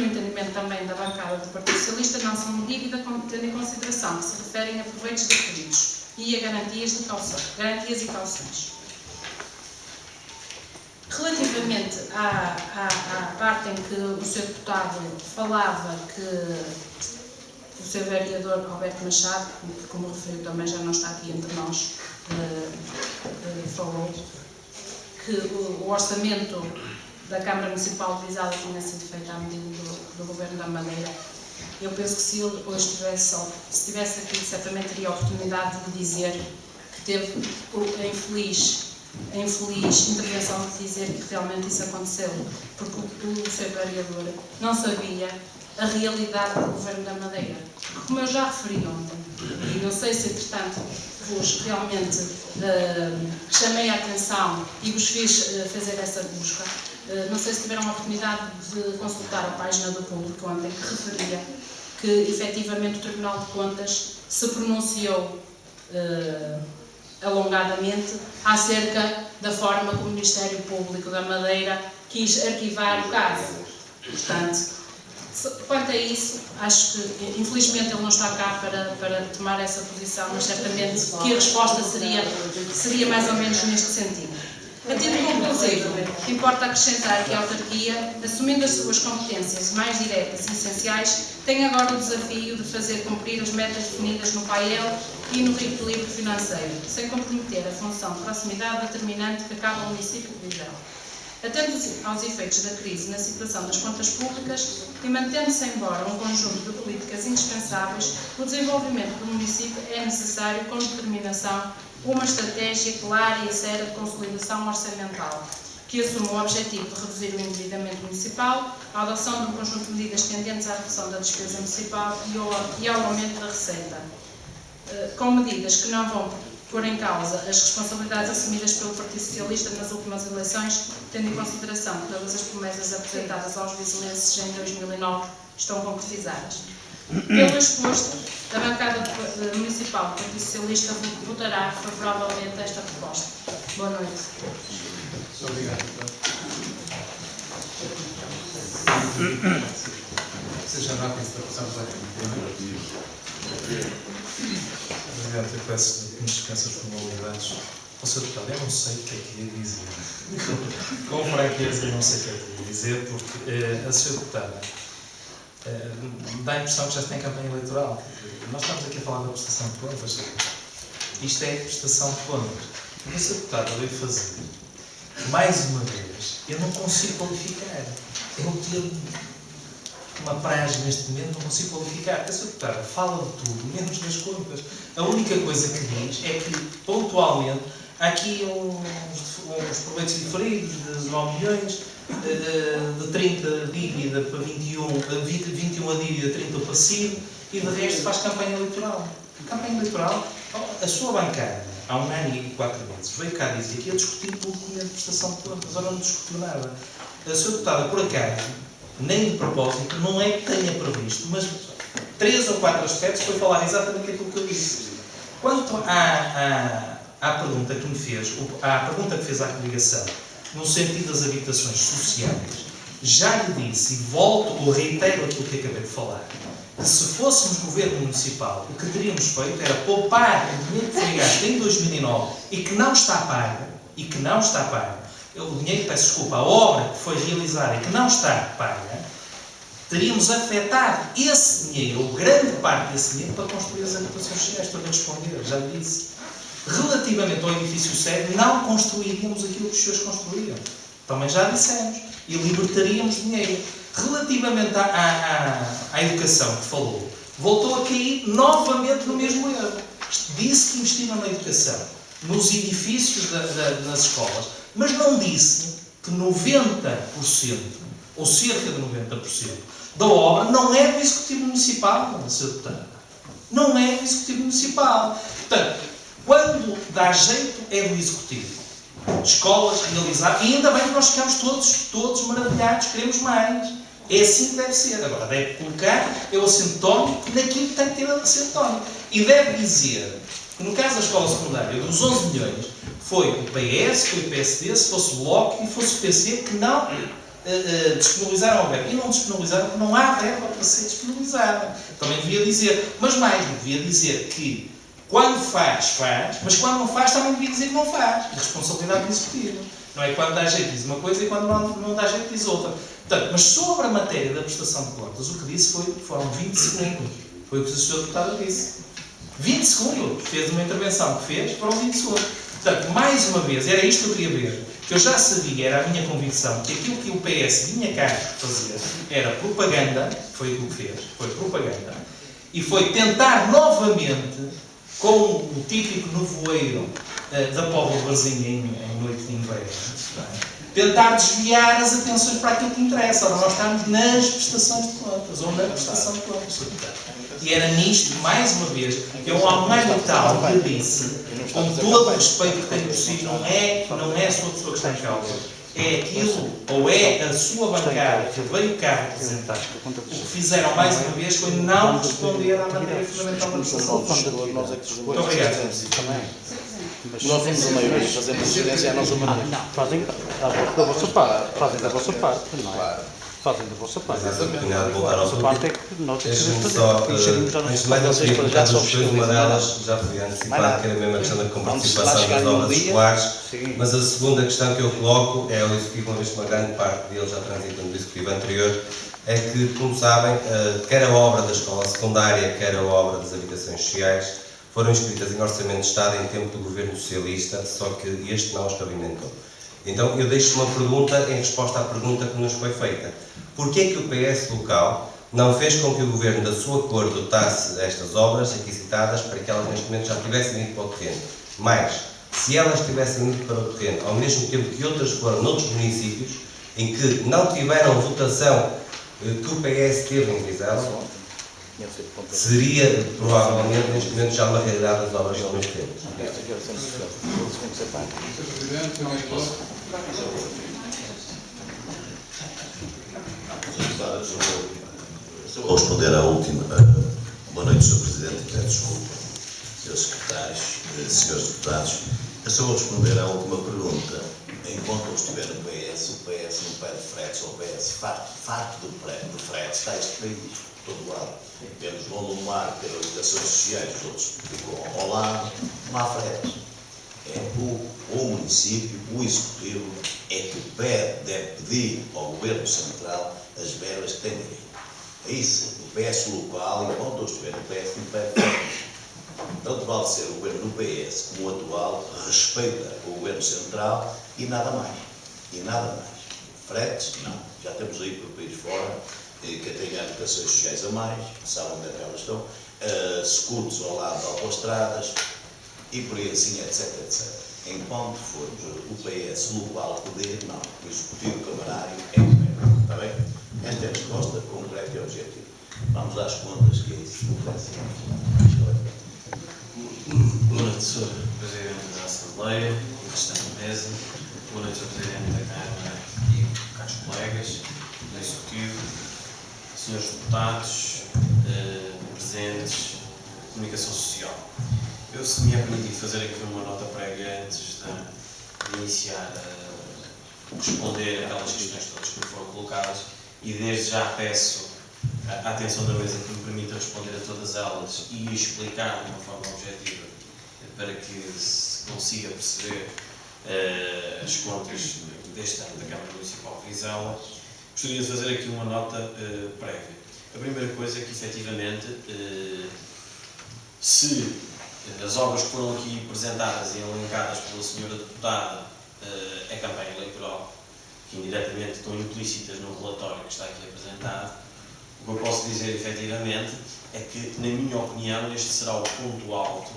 entendimento também da bancada do Partido Socialista não são dívida, tendo em consideração que se referem a proveitos adquiridos e a garantias e cauções. Relativamente à parte em que o Sr. Deputado falava que o Sr. Vereador Alberto Machado, que como referiu também já não está aqui entre nós, falou que o orçamento da Câmara Municipal de Vizela tinha sido feito à medida do Governo da Madeira. Eu penso que se ele hoje estivesse aqui, certamente teria a oportunidade de dizer que teve a infeliz intervenção de dizer que realmente isso aconteceu, porque o Sr. Vereador não sabia a realidade do Governo da Madeira. Como eu já referi ontem, e não sei se, entretanto, vos realmente chamei a atenção e vos fiz fazer essa busca, não sei se tiveram a oportunidade de consultar a página do Público ontem, que referia que, efetivamente, o Tribunal de Contas se pronunciou alongadamente acerca da forma como o Ministério Público da Madeira quis arquivar o caso. Portanto, quanto a isso, acho que, infelizmente, ele não está cá para tomar essa posição, mas certamente que a resposta seria mais ou menos neste sentido. A título conclusivo, importa acrescentar que a autarquia, assumindo as suas competências mais diretas e essenciais, tem agora o desafio de fazer cumprir as metas definidas no PAEL e no reequilíbrio financeiro, sem comprometer a função de proximidade determinante que cabe ao município de Vizela. Atento aos efeitos da crise na situação das contas públicas e mantendo-se embora um conjunto de políticas indispensáveis, o desenvolvimento do município é necessário com determinação uma estratégia clara e séria de consolidação orçamental, que assuma o objetivo de reduzir o endividamento municipal, a adoção de um conjunto de medidas tendentes à redução da despesa municipal e ao aumento da receita, com medidas que não vão pôr em causa as responsabilidades assumidas pelo Partido Socialista nas últimas eleições, tendo em consideração que todas as promessas apresentadas aos vizelenses em 2009 estão concretizadas. Pelo exposto, a bancada municipal do Partido Socialista votará favoravelmente a esta proposta. Boa noite. Muito obrigado. Seja rápido para passarmos à Obrigado, eu peço que me descanse as formalidades. Ó Sr. Deputado, eu não sei o que é que ia dizer. Com franqueza, eu não sei o que é que ia dizer, porque a Sra. Deputada dá a impressão que já se tem campanha eleitoral. Nós estamos aqui a falar da prestação de contas. Isto é prestação de contas. O Sr. Deputado veio fazer, mais uma vez, eu não consigo qualificar. Eu tenho uma praxe neste momento, não consigo qualificar. O Sr. Deputado fala de tudo, menos das contas. A única coisa que diz é que, pontualmente, há aqui uns proveitos diferidos de 9 milhões, de 30 dívida para 21 a dívida, 30 o passivo, e de resto faz campanha eleitoral. Campanha eleitoral, a sua bancada, há 1 ano e 4 meses, veio cá dizer que ia discutir pelo documento de prestação de contas, agora não discutiu nada. A Sra. Deputada, por acaso, nem de propósito, não é que tenha previsto, mas 3 ou 4 aspectos foi falar exatamente aquilo que eu disse. Quanto à pergunta que me fez, à pergunta que fez à coligação, no sentido das habitações sociais, já lhe disse, e volto ou reitero aquilo que acabei de falar, que se fôssemos governo municipal, o que teríamos feito era poupar o dinheiro que foi gasto em 2009 e que não está pago, o dinheiro, peço desculpa, a obra que foi realizada e que não está paga, teríamos afetado esse dinheiro, ou grande parte desse dinheiro, para construir as habitações sociais. Estou a responder, já lhe disse. Relativamente ao edifício sede, não construiríamos aquilo que os senhores construíram. Também já dissemos. E libertaríamos dinheiro. Relativamente à educação que falou, voltou a cair novamente no mesmo erro. Disse que investiram na educação, nos edifícios das escolas, mas não disse que 90%, ou cerca de 90%, da obra não é do Executivo Municipal, Sr. Deputado. Não é do Executivo Municipal. Portanto, quando dá jeito, é do Executivo. Escolas realizadas, e ainda bem que nós ficamos todos maravilhados, queremos mais. É assim que deve ser. Agora, deve colocar o acento tónico naquilo que tem que ter acento tónico. E deve dizer que, no caso da escola secundária, dos 11 milhões, foi o PS, foi o PSD, se fosse o Bloco e fosse o PC que não disponibilizaram a verba. E não disponibilizaram porque não há verba para ser disponibilizada. Também devia dizer, mas mais, devia dizer que quando faz, mas quando não faz, também devia dizer que não faz. A responsabilidade do Executivo. Não é quando dá jeito diz uma coisa e quando não dá jeito diz outra. Portanto, mas sobre a matéria da prestação de contas, o que disse foram 20 segundos. Foi o que o Sr. Deputado disse. 20 segundos. Fez uma intervenção que fez, foram 20 segundos. Portanto, mais uma vez, era isto que eu queria ver. Que eu já sabia, era a minha convicção, que aquilo que o PS vinha cá fazer era propaganda, foi aquilo que fez, foi propaganda, e foi tentar novamente, com o típico nevoeiro da Póvoa de Varzim em noite de inverno, tentar desviar as atenções para aquilo que interessa. Ora, nós estamos nas prestações de contas, ou na prestação de contas. E era nisto, mais uma vez, que eu há um ano e tal que disse, com todo o respeito que tenho por si, não é a sua pessoa que está em causa, é aquilo, ou é a sua bancada que veio cá representar. O que fizeram mais uma vez foi não responder à matéria fundamental da prestação de contas. Muito obrigado. Nós vamos a maioria, fazemos residência à nossa maneira. Não, fazem da vossa parte. Fazem da vossa parte, não é? Fazem da vossa parte. Obrigado, voltar ao A vossa parte é que nós Deixe-me devemos só, fazer. Enxergamos já antes nos de mais, eu vocês queria para já colocar só duas coisas, uma delas já foi antecipada, que era mesmo a questão da comparticipação das obras escolares, mas a segunda questão que eu coloco é o Executivo, uma vez que uma grande parte deles já transitam do Executivo anterior, é que, como sabem, quer a obra da escola secundária, quer a obra das habitações sociais, foram inscritas em Orçamento de Estado em tempo do Governo Socialista, só que este não os pavimentou. Então, eu deixo uma pergunta em resposta à pergunta que nos foi feita. Porquê é que o PS local não fez com que o Governo da sua cor dotasse estas obras aqui citadas para que elas neste momento já tivessem ido para o terreno? Mais, se elas tivessem ido para o terreno, ao mesmo tempo que outras foram noutros municípios, em que não tiveram votação que o PS teve em Vizela, seria provavelmente neste momento já uma realidade das obras que nós temos. Vou responder à última. Boa noite, Sr. Presidente, e peço desculpa, Srs. Secretários, Srs. Deputados. Eu só vou responder à última pergunta. Enquanto eu estiver no PS, o PS não pede fretes, ou o PS farto de fretes, está este país, por todo lado. Temos Gondomar, ter habitações sociais, os outros ficam ao lado, não há fretes. É o município, o Executivo, é que deve pedir ao Governo Central as verbas que tem direito. É isso, o PS local, enquanto eu estiver no PS, não pede fretes. Tanto vale ser o governo do PS como o atual, respeita o governo central e nada mais. E nada mais. Fretes, não. Já temos aí para o país fora, que têm habitações sociais a mais, sabem onde é que elas estão, scooters ao lado de autoestradas e por aí assim, etc, etc. Enquanto formos o PS local ao poder, não. O executivo camarário é o mesmo. Está bem? Esta é a resposta concreta e objetiva. Vamos às contas, que é isso que acontece. Boa noite, Sr. Presidente da Assembleia e restante mesa. Boa noite, Sr. Presidente da Câmara e caros colegas do Executivo, Srs. Deputados, presentes, Comunicação Social. Eu, se me é permitido fazer aqui uma nota prévia antes de iniciar a responder aquelas questões todas que me foram colocadas, e desde já peço a atenção da mesa que me permita responder a todas elas e explicar de uma forma objetiva para que se consiga perceber as contas deste ano da Câmara Municipal de Vizela. Gostaria de fazer aqui uma nota prévia. A primeira coisa é que, efetivamente, se as obras que foram aqui apresentadas e elencadas pela Sra. Deputada é campanha eleitoral, que indiretamente estão implícitas no relatório que está aqui apresentado, o que eu posso dizer, efetivamente, é que, na minha opinião, este será o ponto alto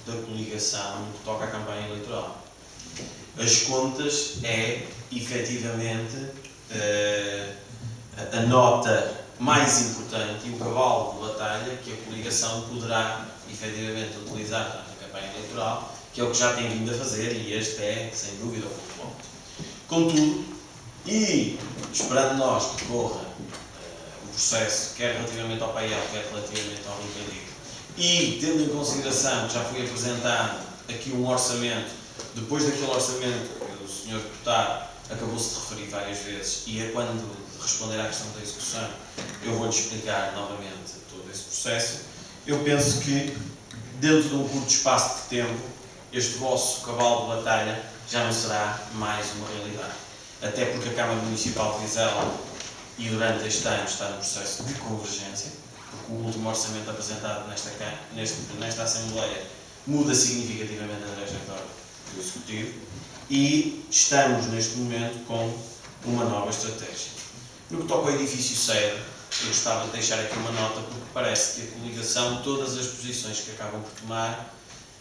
da coligação no que toca à campanha eleitoral. As contas é, efetivamente, a nota mais importante e o cavalo de batalha que a coligação poderá, efetivamente, utilizar na campanha eleitoral, que é o que já tem vindo a fazer, e este é, sem dúvida, o ponto alto. Contudo, e esperando nós que corra o processo, quer relativamente ao PAEL, quer relativamente ao Incadido, e tendo em consideração que já foi apresentado aqui um orçamento, depois daquele orçamento que o Sr. Deputado acabou-se de referir várias vezes, e é quando responder à questão da execução, eu vou-lhe explicar novamente todo esse processo, eu penso que, dentro de um curto espaço de tempo, este vosso cavalo de batalha já não será mais uma realidade. Até porque a Câmara Municipal de Vizela, e durante este ano, está no processo de convergência, porque o último orçamento apresentado nesta Assembleia muda significativamente a trajetória do Executivo, e estamos, neste momento, com uma nova estratégia. No que toca ao edifício sede, eu gostava de deixar aqui uma nota, porque parece que a coligação, todas as posições que acabam por tomar,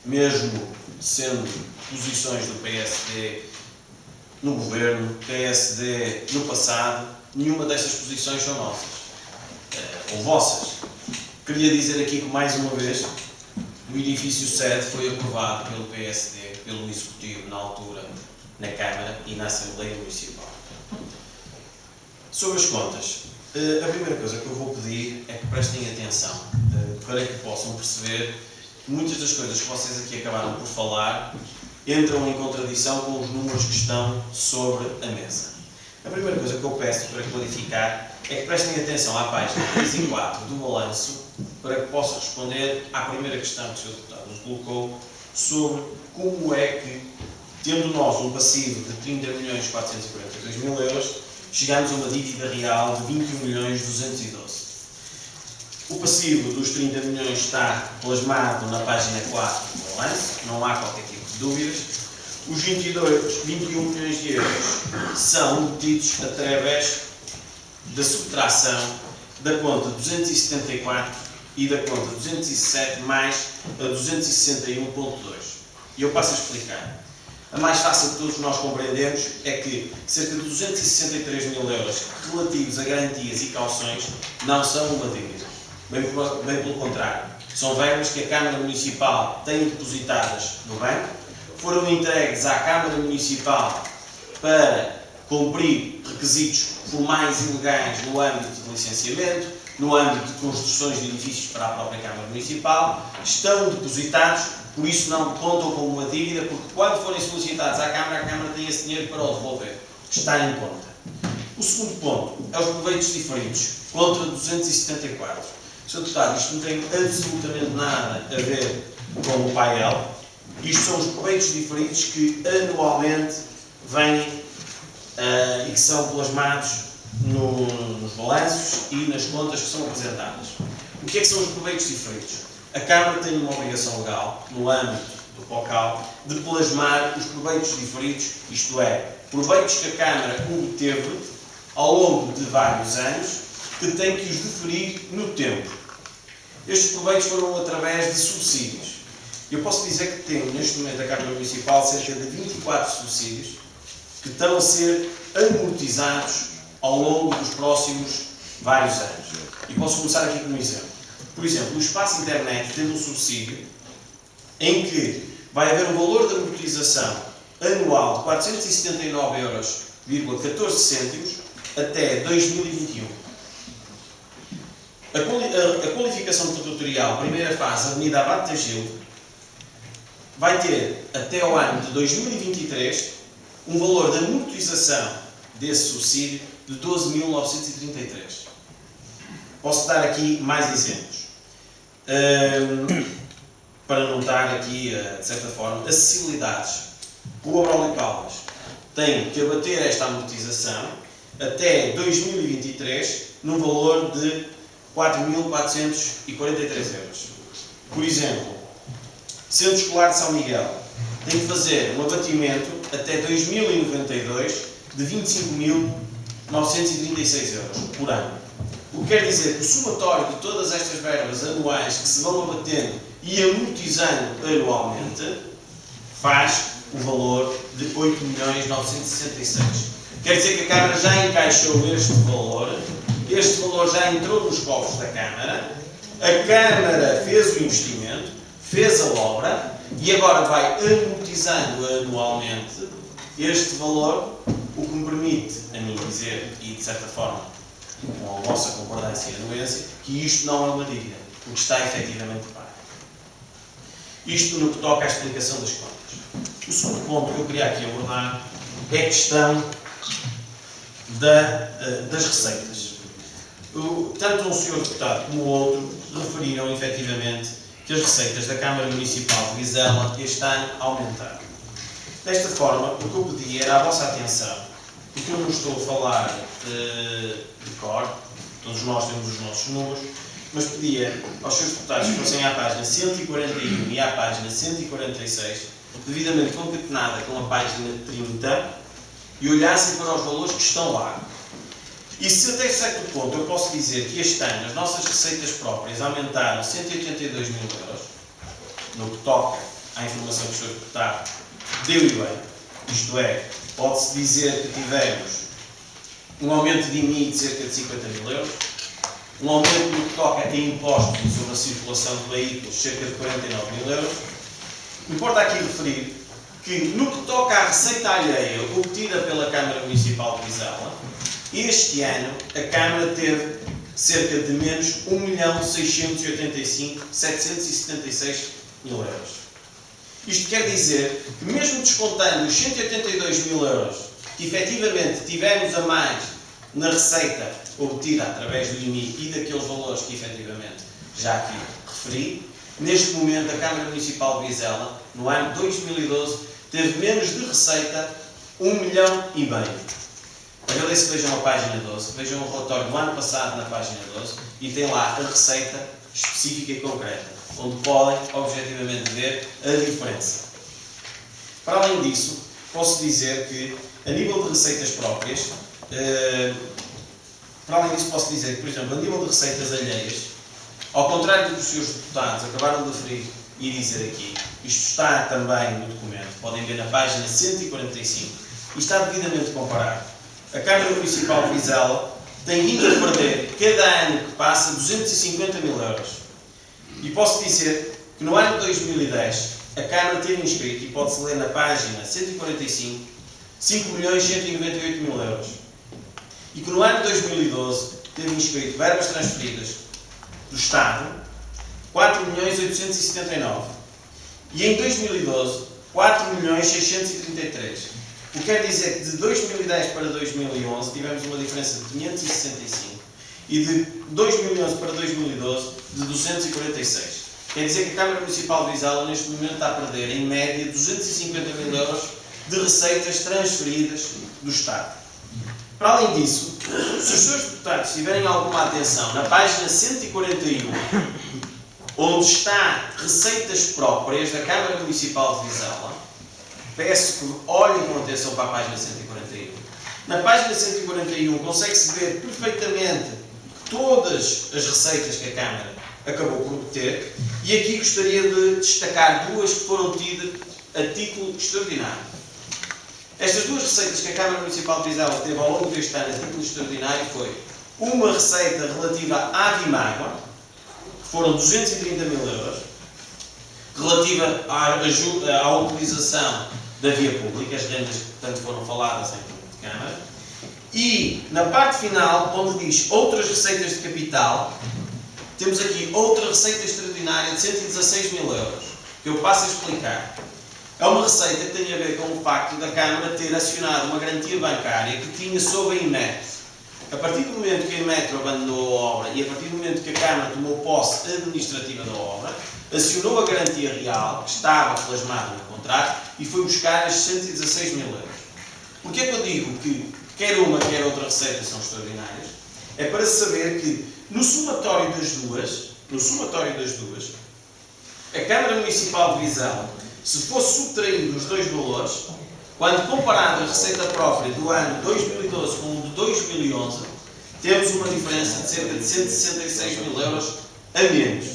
mesmo sendo posições do PSD no governo, PSD no passado, nenhuma destas posições são nossas, ou vossas. Queria dizer aqui que, mais uma vez, o edifício sede foi aprovado pelo PSD, pelo Executivo, na altura, na Câmara e na Assembleia Municipal. Sobre as contas, a primeira coisa que eu vou pedir é que prestem atenção, para que possam perceber que muitas das coisas que vocês aqui acabaram por falar entram em contradição com os números que estão sobre a mesa. A primeira coisa que eu peço para clarificar é que prestem atenção à página 3 e 4 do balanço, para que possa responder à primeira questão que o Sr. Deputado nos colocou sobre como é que, tendo nós um passivo de 30.442.000 euros, chegamos a uma dívida real de 21.212.000. O passivo dos 30 milhões está plasmado na página 4 do balanço, não há qualquer tipo de dúvidas. Os 21 milhões de euros são obtidos através da subtração da conta 274 e da conta 207 mais a 261.2. E eu passo a explicar. A mais fácil de todos nós compreendermos é que cerca de 263 mil euros relativos a garantias e cauções não são uma dívida. Bem pelo contrário. São verbas que a Câmara Municipal tem depositadas no banco, foram entregues à Câmara Municipal para cumprir requisitos formais e legais no âmbito de licenciamento, no âmbito de construções de edifícios para a própria Câmara Municipal, estão depositados, por isso não contam como uma dívida, porque quando forem solicitados à Câmara, a Câmara tem esse dinheiro para o devolver. Está em conta. O segundo ponto é os proveitos diferidos, contra 274. Sr. Deputado, isto não tem absolutamente nada a ver com o PAEL. Isto são os proveitos diferidos que anualmente vêm e que são plasmados nos balanços e nas contas que são apresentadas. O que é que são os proveitos diferidos? a Câmara tem uma obrigação legal, no âmbito do POCAL, de plasmar os proveitos diferidos, isto é, proveitos que a Câmara obteve ao longo de vários anos, que tem que os deferir no tempo. Estes proveitos foram através de subsídios. Eu posso dizer que temos, neste momento, a Câmara Municipal, cerca de 24 subsídios que estão a ser amortizados ao longo dos próximos vários anos. E posso começar aqui com um exemplo. Por exemplo, o espaço internet tem um subsídio em que vai haver um valor de amortização anual de 479,14€ até 2021. A qualificação tutorial, primeira fase, Avenida Abate da Gil, vai ter até ao ano de 2023 um valor de amortização desse subsídio de 12.933. Posso dar aqui mais exemplos. Para não estar aqui, de certa forma, acessibilidades. Rua Braulio Caldas tem que abater esta amortização até 2023 num valor de 4.443€. Por exemplo, Centro Escolar de São Miguel tem que fazer um abatimento até 2092 de 25.936€ por ano. O que quer dizer que o somatório de todas estas verbas anuais que se vão abatendo e amortizando anualmente faz o valor de 8.966. Quer dizer que a Câmara já encaixou este valor já entrou nos cofres da Câmara, a Câmara fez o investimento, fez a obra e agora vai amortizando anualmente este valor, o que me permite a mim dizer, e de certa forma com a vossa concordância e anuência, que isto não é uma dívida, porque está efetivamente pago. Isto no que toca à explicação das contas. O segundo ponto que eu queria aqui abordar é a questão das receitas. Tanto um senhor deputado como o outro referiram efetivamente que as receitas da Câmara Municipal de Vizela este ano aumentaram. Desta forma, o que eu pedi era a vossa atenção, porque eu não estou a falar de cor, todos nós temos os nossos números, mas pedia aos seus deputados que fossem à página 141 e à página 146, devidamente concatenada com a página 30, e olhassem para os valores que estão lá. E se até certo ponto eu posso dizer que este ano as nossas receitas próprias aumentaram 182 mil euros, no que toca à informação que o Sr. Deputado deu e bem, isto é, pode-se dizer que tivemos um aumento de IMI de cerca de 50 mil euros, um aumento no que toca a impostos sobre a circulação de veículos de cerca de 49 mil euros. Importa aqui referir que no que toca à receita alheia obtida pela Câmara Municipal de Vizela, este ano a Câmara teve cerca de menos 1.685.776 mil euros. Isto quer dizer que mesmo descontando os 182 mil euros que efetivamente tivemos a mais na receita obtida através do IMI e daqueles valores que efetivamente já aqui referi, neste momento a Câmara Municipal de Vizela, no ano 2012, teve menos de receita 1,5 milhão. Agradeço que vejam a página 12, vejam o relatório do ano passado na página 12 e tem lá a receita específica e concreta, onde podem objetivamente ver a diferença. Para além disso, posso dizer que a nível de receitas próprias, por exemplo, a nível de receitas alheias, ao contrário do que os senhores deputados acabaram de referir e dizer aqui, isto está também no documento, podem ver na página 145, e está devidamente comparado. A Câmara Municipal de Vizela tem vindo a perder, cada ano que passa, 250 mil euros. E posso dizer que no ano de 2010, a Câmara teve inscrito, e pode-se ler na página 145, 5.198 mil euros. E que no ano de 2012 teve inscrito verbas transferidas do Estado, 4.879. E em 2012, 4.633. O que quer dizer que de 2010 para 2011 tivemos uma diferença de 565 e de 2011 para 2012 de 246. Quer dizer que a Câmara Municipal de Vizela neste momento está a perder em média 250 mil euros de receitas transferidas do Estado. Para além disso, se os seus deputados tiverem alguma atenção, na página 141 onde está receitas próprias da Câmara Municipal de Vizela, peço que olhem com atenção para a página 141. Na página 141 consegue-se ver perfeitamente todas as receitas que a Câmara acabou por obter, e aqui gostaria de destacar duas que foram tidas a título extraordinário. Estas duas receitas que a Câmara Municipal de Vizela teve ao longo deste ano a título extraordinário foi uma receita relativa à Vimágua, que foram 230 mil euros, relativa à utilização da via pública, as rendas que portanto foram faladas em Câmara, e na parte final, onde diz outras receitas de capital, temos aqui outra receita extraordinária de 116 mil euros, que eu passo a explicar. É uma receita que tem a ver com o facto da Câmara ter acionado uma garantia bancária que tinha sobre a Inmetro. A partir do momento que a Inmetro abandonou a obra e a partir do momento que a Câmara tomou posse administrativa da obra, acionou a garantia real, que estava plasmada no contrato, e foi buscar as 116 mil euros. Porquê é que eu digo que quer uma, quer outra receita são extraordinárias? É para saber que no somatório das duas, a Câmara Municipal de Vizela, se fosse subtraído os dois valores, quando comparado a receita própria do ano 2012 com o de 2011, temos uma diferença de cerca de 166 mil euros a menos.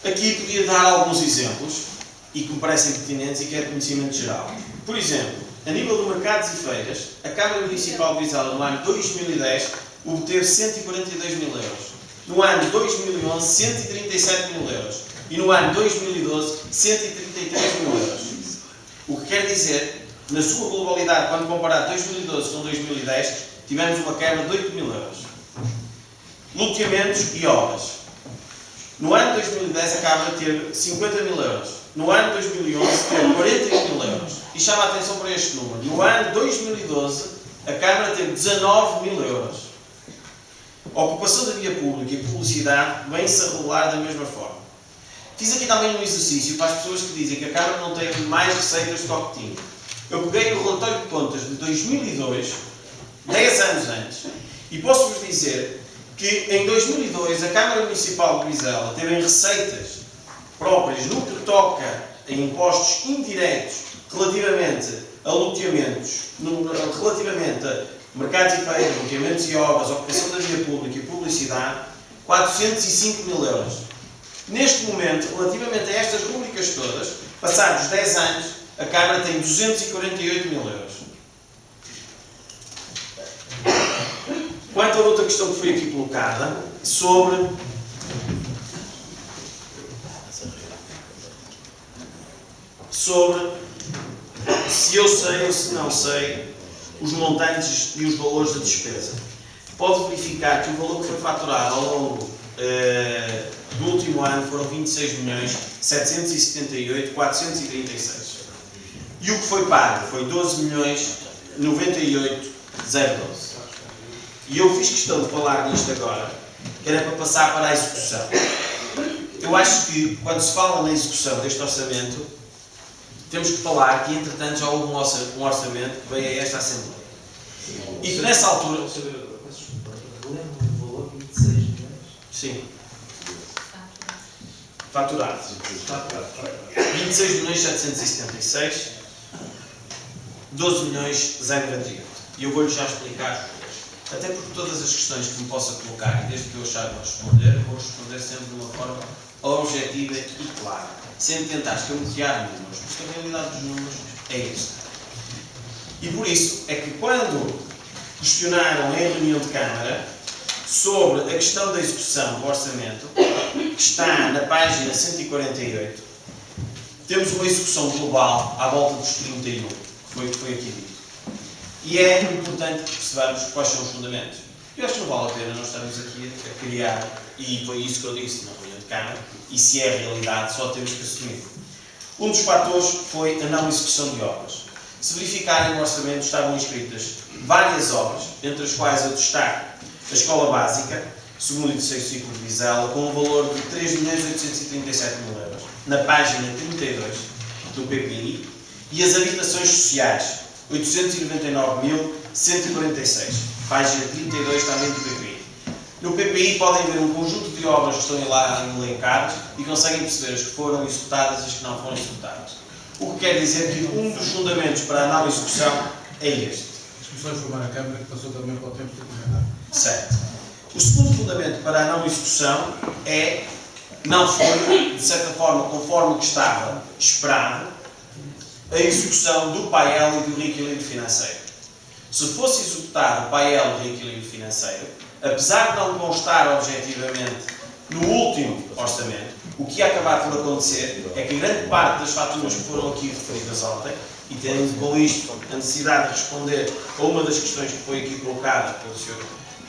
Aqui podia dar alguns exemplos, e que me parecem pertinentes e que é de conhecimento geral. Por exemplo, a nível de mercados e feiras, a Câmara Municipal de Vizela no ano 2010 obteve 142 mil euros. No ano 2011, 137 mil euros. E no ano 2012, 133 mil euros. O que quer dizer, na sua globalidade, quando comparado 2012 com 2010, tivemos uma quebra de 8 mil euros. Loteamentos e obras. No ano 2010, a Câmara teve 50 mil euros. No ano 2011, teve 41 mil euros. E chama a atenção para este número. No ano 2012, a Câmara teve 19 mil euros. A ocupação da via pública e publicidade vem-se a regular da mesma forma. Fiz aqui também um exercício para as pessoas que dizem que a Câmara não tem mais receitas do que o que tinha. Eu peguei o relatório de contas de 2002, 10 anos antes, e posso-vos dizer que em 2002 a Câmara Municipal de Vizela teve receitas próprias no que toca a impostos indiretos relativamente a loteamentos, relativamente a mercados e feiras, loteamentos e obras, ocupação da via pública e publicidade, 405 mil euros. Neste momento, relativamente a estas rubricas todas, passados 10 anos, a Câmara tem 248 mil euros. Quanto a outra questão que foi aqui colocada, sobre se eu sei ou se não sei os montantes e os valores da despesa. Pode verificar que o valor que foi faturado ao longo do último ano foram 26.778.436. E o que foi pago foi 12.098.012. E eu fiz questão de falar nisto agora, que era para passar para a execução. Eu acho que, quando se fala na execução deste orçamento, temos que falar que, entretanto, já houve um orçamento que veio a esta Assembleia. E que nessa altura... Sim. Faturado. 26.776, 12.098. E eu vou-lhe já explicar. Até porque todas as questões que me possa colocar, e desde que eu achar de responder, vou responder sempre de uma forma objetiva e clara, sem tentar escamotear números, porque a realidade dos números é esta. E por isso é que quando questionaram em reunião de Câmara sobre a questão da execução do orçamento, que está na página 148, temos uma execução global à volta dos 31, que foi aqui dito. E é importante que percebamos quais são os fundamentos. Eu acho que não vale a pena nós estarmos aqui a criar, e foi isso que eu disse na reunião de Câmara, e se é realidade, só temos que assumir. Um dos fatores foi a não execução de obras. Se verificarem no orçamento, estavam inscritas várias obras, entre as quais eu destaco a Escola Básica, segundo e terceiro ciclo de Vizela, com um valor de 3.837.000 euros, na página 32 do PPI, e as habitações sociais, 899.146, página 32 também do PPI. No PPI podem ver um conjunto de obras que estão lá elencadas e conseguem perceber as que foram executadas e as que não foram executadas. O que quer dizer que um dos fundamentos para a não execução é este. As comissões formaram a Câmara, que passou também para o tempo de comentar. Certo. O segundo fundamento para a não execução é não foi, de certa forma, conforme que estava esperado, a execução do PAEL e do reequilíbrio financeiro. Se fosse executado o PAEL e o reequilíbrio financeiro, apesar de não constar objetivamente no último orçamento, o que ia acabar por acontecer é que grande parte das faturas que foram aqui referidas ontem, e tendo com isto a necessidade de responder a uma das questões que foi aqui colocada pelo Sr.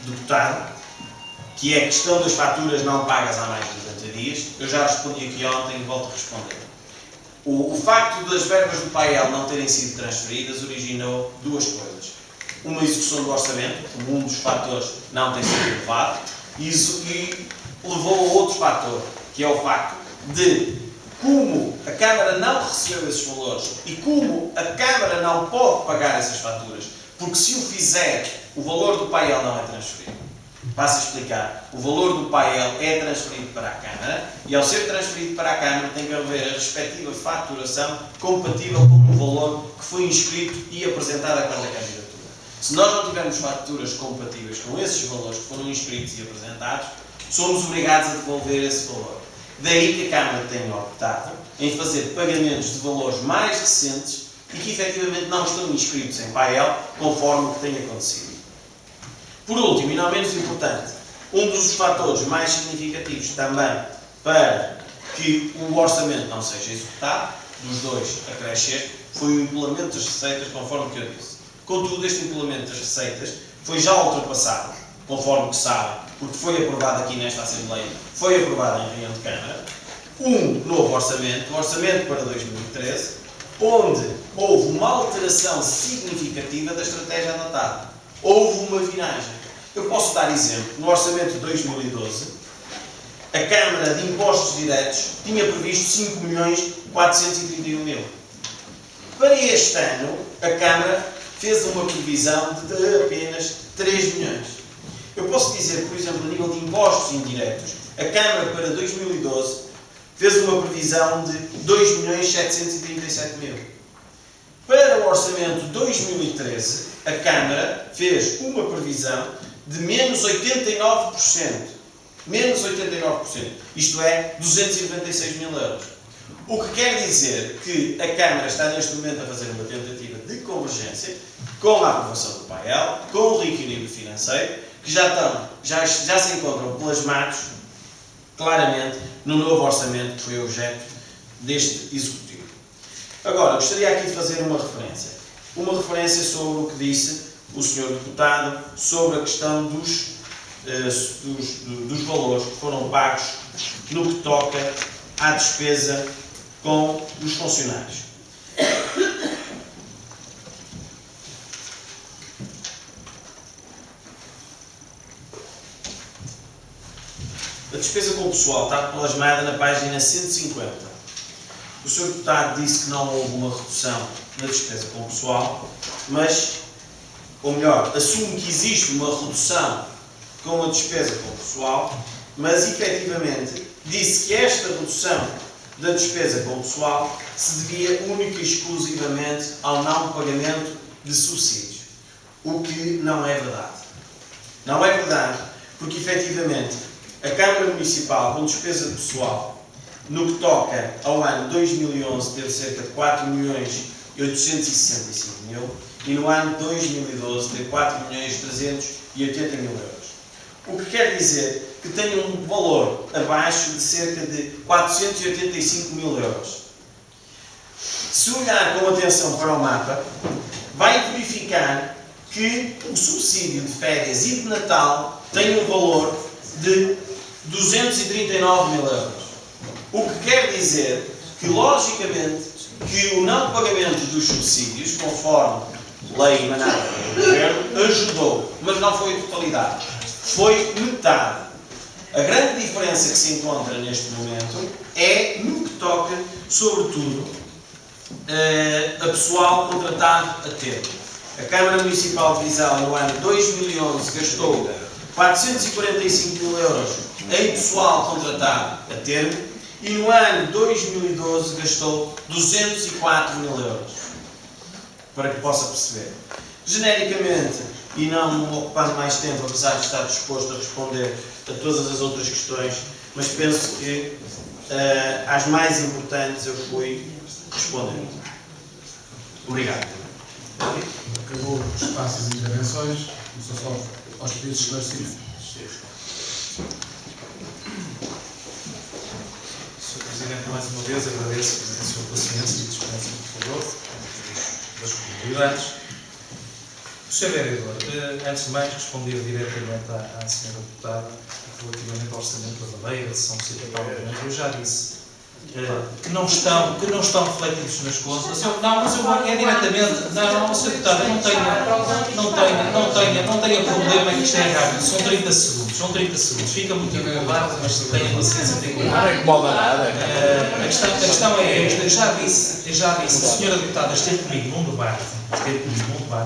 Deputado, que é a questão das faturas não pagas há mais de 90 dias, eu já respondi aqui ontem e volto a responder. O facto das verbas do PAEL não terem sido transferidas originou duas coisas. Uma execução do orçamento, como um dos fatores não tem sido elevado, e levou a outro fator, que é o facto de, como a Câmara não recebeu esses valores e como a Câmara não pode pagar essas faturas, porque se o fizer, o valor do PAEL não é transferido. Passo a explicar. O valor do PAEL é transferido para a Câmara e, ao ser transferido para a Câmara, tem que haver a respectiva faturação compatível com o valor que foi inscrito e apresentado à Câmara da Candidatura. Se nós não tivermos faturas compatíveis com esses valores que foram inscritos e apresentados, somos obrigados a devolver esse valor. Daí que a Câmara tenha optado em fazer pagamentos de valores mais recentes e que efetivamente não estão inscritos em PAEL, conforme o que tem acontecido. Por último, e não menos importante, um dos fatores mais significativos também para que o orçamento não seja executado, dos dois a crescer, foi o implemento das receitas, conforme que eu disse. Contudo, este implemento das receitas foi já ultrapassado, conforme que sabem, porque foi aprovado aqui nesta Assembleia, foi aprovado em reunião de Câmara, um novo orçamento, o orçamento para 2013, onde houve uma alteração significativa da estratégia adotada. Houve uma viragem. Eu posso dar exemplo. No orçamento de 2012, a Câmara de Impostos Diretos tinha previsto 5.431.000. Para este ano, a Câmara fez uma previsão de apenas 3 milhões. Eu posso dizer, por exemplo, a nível de impostos indiretos, a Câmara para 2012 fez uma previsão de 2.737.000. Para o orçamento de 2013, a Câmara fez uma previsão de menos 89%. Menos 89%. Isto é, 296 mil euros. O que quer dizer que a Câmara está neste momento a fazer uma tentativa de convergência com a aprovação do PAEL, com o reequilíbrio financeiro, que já se encontram plasmados claramente no novo orçamento que foi objeto deste Executivo. Agora, gostaria aqui de fazer uma referência. Uma referência sobre o que disse o Sr. Deputado sobre a questão dos valores que foram pagos no que toca à despesa com os funcionários. A despesa com o pessoal está plasmada na página 150. O Sr. Deputado disse que não houve uma redução na despesa com o pessoal, mas, ou melhor, assume que existe uma redução com a despesa com o pessoal, mas, efetivamente, disse que esta redução da despesa com o pessoal se devia única e exclusivamente ao não pagamento de subsídios. O que não é verdade. Não é verdade, porque, efetivamente, a Câmara Municipal, com despesa de pessoal, no que toca ao ano 2011, teve cerca de 4.865.000 e no ano 2012 teve 4.380.000 euros. O que quer dizer que tem um valor abaixo de cerca de 485.000 euros. Se olhar com atenção para o mapa, vai verificar que o subsídio de férias e de Natal tem um valor de 239.000 euros. O que quer dizer que, logicamente, que o não pagamento dos subsídios, conforme lei emanada pelo Governo, ajudou, mas não foi a totalidade. Foi metade. A grande diferença que se encontra neste momento é no que toca, sobretudo, a pessoal contratado a tempo. A Câmara Municipal de Vizela, no ano 2011, gastou 445 mil euros em pessoal contratado a termo e no ano 2012 gastou 204 mil euros. Para que possa perceber. Genericamente, e não me ocupando mais tempo, apesar de estar disposto a responder a todas as outras questões, mas penso que às mais importantes eu fui respondendo. Obrigado. Acabou o espaço das intervenções, começou só aos pedidos esclarecidos. Sr. Presidente, mais uma vez agradeço a sua paciência e dispensa, por favor, das comunidades. Sr. Vereador, antes de mais responder diretamente à Sra. Deputada relativamente ao Orçamento da Madeira, de São Vicente da Madeira. Eu já disse que não estão refletidos nas contas. Mas eu vou diretamente. Não, Sra. Deputada, não tenha problema que isto é rápido. São 30 segundos. Fica muito incomodado, mas tenha paciência, tenha cuidado. Não incomoda nada. A questão é esta. Eu já disse, a Sra. Deputada esteve comigo num debate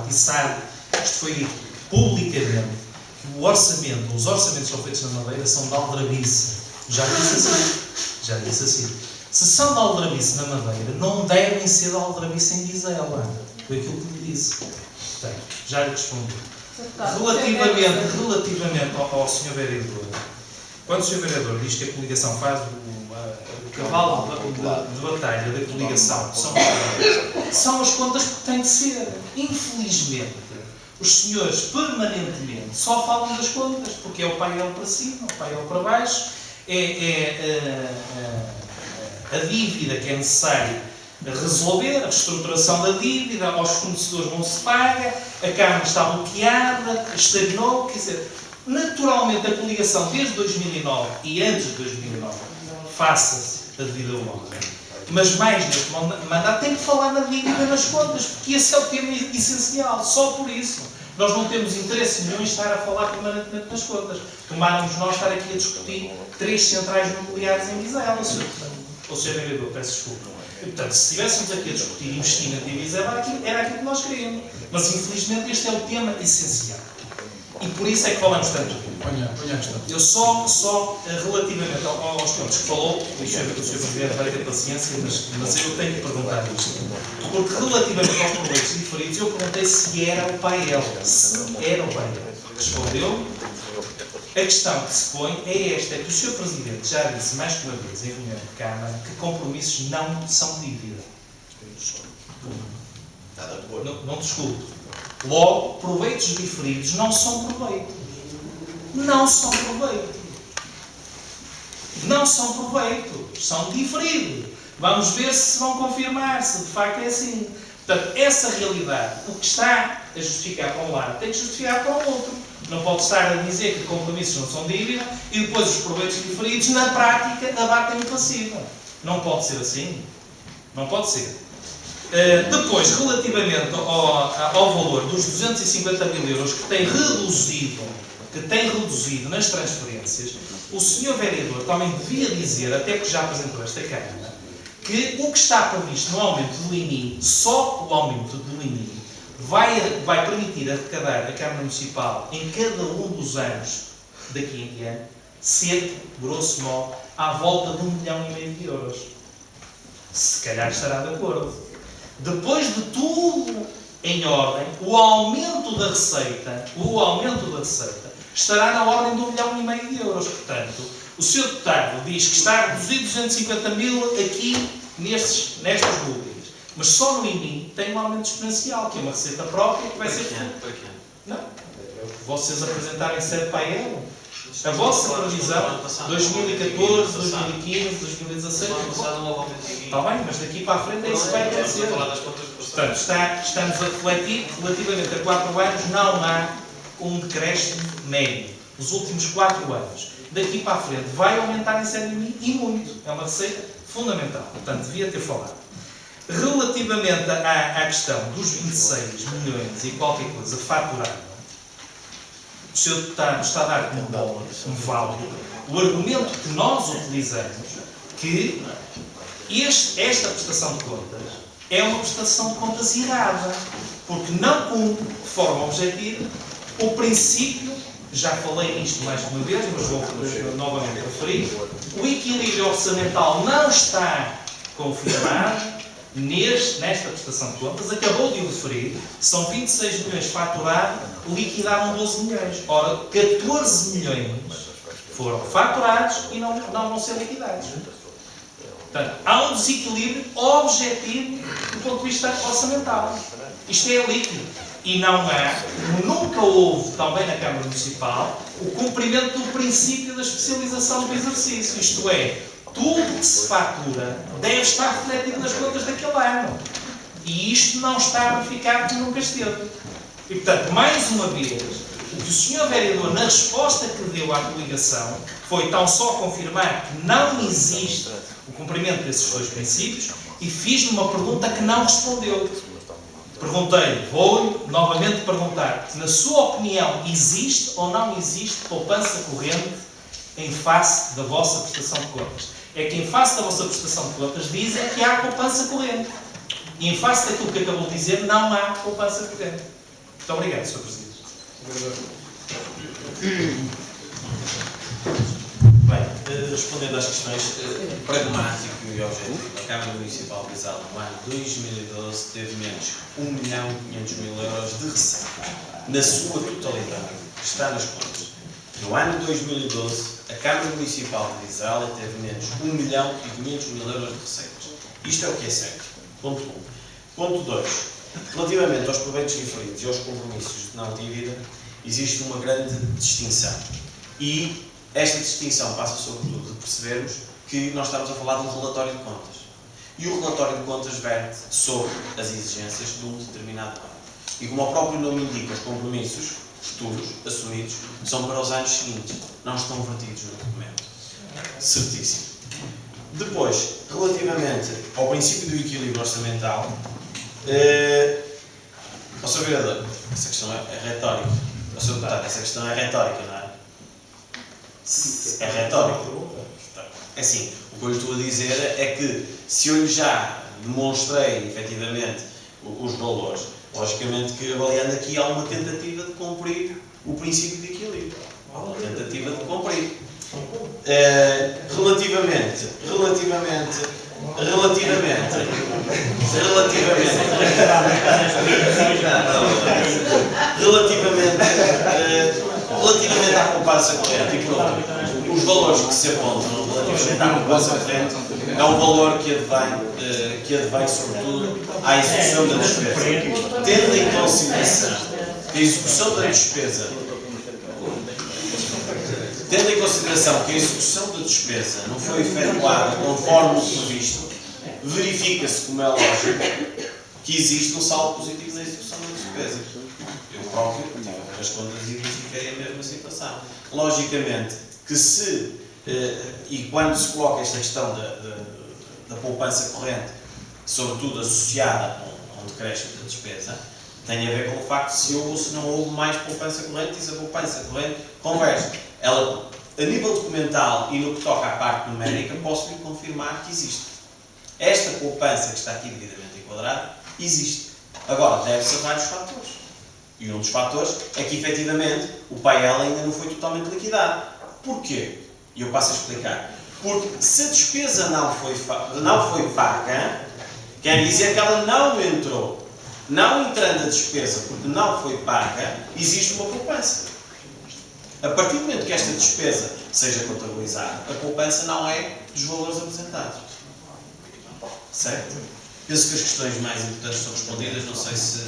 e sabe, isto foi dito publicamente, que os orçamentos que são feitos na Madeira são de aldrabice. Já disse assim. Se são de aldrabice na Madeira, não devem ser de aldrabice em Vizela. Foi aquilo que lhe disse. Portanto, já lhe respondi. Relativamente ao Sr. Vereador, quando o Sr. Vereador diz que a coligação faz o cavalo de batalha da coligação, são as contas que têm de ser. Infelizmente, os senhores permanentemente só falam das contas, porque é o paiol para cima, o paiol para baixo, a dívida que é necessário resolver, a reestruturação da dívida, aos fornecedores não se paga, a Câmara está bloqueada, estagnou, quer dizer, naturalmente a coligação desde 2009 e antes de 2009 faça-se a devida honra, mas mais neste mandato tem que falar na dívida nas contas, porque esse é o tema essencial, só por isso. Nós não temos interesse nenhum em estar a falar permanentemente nas contas. Tomáramos nós estar aqui a discutir 3 centrais nucleares em Vizela, ou Sr. Vereador, peço desculpa. E, portanto, se estivéssemos aqui a discutir investimento em Vizela, era aquilo que nós queríamos. Mas, infelizmente, este é o tema essencial. E por isso é que falamos tanto. Ponha a questão. Eu só relativamente aos pontos que falou, o Sr. Presidente vai ter paciência, mas eu tenho que perguntar isto. Porque relativamente aos proveitos diferidos, eu perguntei se era o PAEL. Respondeu. A questão que se põe é esta, é que o Sr. Presidente já disse mais que uma vez em reunião de Câmara que compromissos não são dívida. Não discuto. Logo, proveitos diferidos não são proveito. Não são proveito. São diferidos. Vamos ver se vão confirmar, se de facto é assim. Portanto, essa realidade, o que está a justificar para um lado, tem que justificar para o outro. Não pode estar a dizer que compromissos não são dívida e depois os proveitos diferidos, na prática, abatem o passivo. Não pode ser assim. Não pode ser. Depois, relativamente ao valor dos 250 mil euros que tem reduzido nas transferências, o Sr. Vereador também devia dizer, até que já apresentou esta Câmara, que o que está previsto no aumento do IMI, só o aumento do IMI, vai permitir arrecadar a Câmara Municipal em cada um dos anos daqui em diante, cerca, grosso modo, à volta de 1,5 milhão de euros. Se calhar estará de acordo. Depois de tudo em ordem, o aumento da receita estará na ordem de 1,5 milhão de euros. Portanto, o Sr. Deputado diz que está a reduzir 250 mil aqui nestas últimas. Mas só no IMI tem um aumento exponencial, que é uma receita própria que vai ser... Para quê? Não. É o que vocês apresentarem sede para ele. A vossa previsão, 2014, 2015, 2016... Está bem, mas daqui para a frente é isso que vai acontecer. Portanto, estamos a refletir, relativamente a 4 anos, não há um decréscimo médio. Os últimos 4 anos. Daqui para a frente vai aumentar em série e muito. É uma receita fundamental. Portanto, devia ter falado. Relativamente à questão dos 26 milhões e qualquer coisa faturado, o Sr. Deputado está a dar como válido o argumento que nós utilizamos, que esta prestação de contas é uma prestação de contas errada, porque não cumpre de forma objetiva o princípio já falei nisto mais de uma vez, mas vou novamente referir, o equilíbrio orçamental não está confirmado nesta prestação de contas, acabou de o referir, são 26 milhões faturados, liquidaram 12 milhões. Ora, 14 milhões foram faturados e não vão ser liquidados. Portanto, há um desequilíbrio objetivo do ponto de vista orçamental. Isto é líquido. E não há, como nunca houve também na Câmara Municipal, o cumprimento do princípio da especialização do exercício. Isto é, tudo que se fatura deve estar refletido nas contas daquele ano. E isto não está a verificar como nunca esteve. E, portanto, mais uma vez, o que o Sr. Vereador, na resposta que deu à coligação, foi tão só confirmar que não existe o cumprimento desses dois princípios e fiz-lhe uma pergunta que não respondeu. Perguntei-lhe, vou novamente perguntar, na sua opinião, existe ou não existe poupança corrente em face da vossa prestação de contas? É que em face da vossa prestação de contas dizem que há poupança corrente. E em face daquilo que acabou de dizer, não há poupança corrente. Muito obrigado, Sr. Presidente. Bem, respondendo às questões, pragmático e objetivo, a Câmara Municipal de Viseu no ano 2012 teve menos 1.500.000 euros de receita, na sua totalidade, que está nas contas. No ano 2012, a Câmara Municipal de Viseu teve menos 1.500.000 euros de receitas. Isto é o que é certo. Ponto 1. Ponto 2. Relativamente aos proveitos referidos e aos compromissos de não dívida, existe uma grande distinção. E esta distinção passa sobretudo de percebermos que nós estamos a falar de um relatório de contas. E o relatório de contas verte sobre as exigências de um determinado ano. E como o próprio nome indica, os compromissos futuros assumidos são para os anos seguintes, não estão vertidos no documento. Certíssimo. Depois, relativamente ao princípio do equilíbrio orçamental, ao Sr. Vereador, essa questão é retórica. Ao Sr. Deputado, essa questão é retórica, não é? É retórica. É assim, o que eu lhe estou a dizer é que se eu lhe já demonstrei efetivamente os valores, logicamente que avaliando aqui há uma tentativa de cumprir o princípio de equilíbrio. Há uma tentativa de cumprir. Relativamente à poupança corrente e pronto, os valores que se apontam relativamente à poupança corrente é um valor que advém sobretudo à execução da despesa. Tendo em consideração que a execução da despesa não foi efetuada conforme o previsto, verifica-se, como é lógico, que existe um saldo positivo na execução da despesa. Eu próprio tive a ver as contas e verifiquei a mesma situação. Logicamente que e quando se coloca esta questão da poupança corrente, sobretudo associada a um decréscimo da despesa, tem a ver com o facto de se houve ou se não houve mais poupança corrente, e se a poupança corrente converge. Ela, a nível documental e no que toca à parte numérica, posso-lhe confirmar que existe. Esta poupança que está aqui devidamente enquadrada, existe. Agora, deve-se a vários fatores. E um dos fatores é que, efetivamente, o PAEL ainda não foi totalmente liquidado. Porquê? E eu passo a explicar. Porque se a despesa não foi paga, quer dizer que ela não entrou. Não entrando a despesa porque não foi paga, existe uma poupança. A partir do momento que esta despesa seja contabilizada, a poupança não é dos valores apresentados. Certo? Penso que as questões mais importantes estão respondidas. Não sei se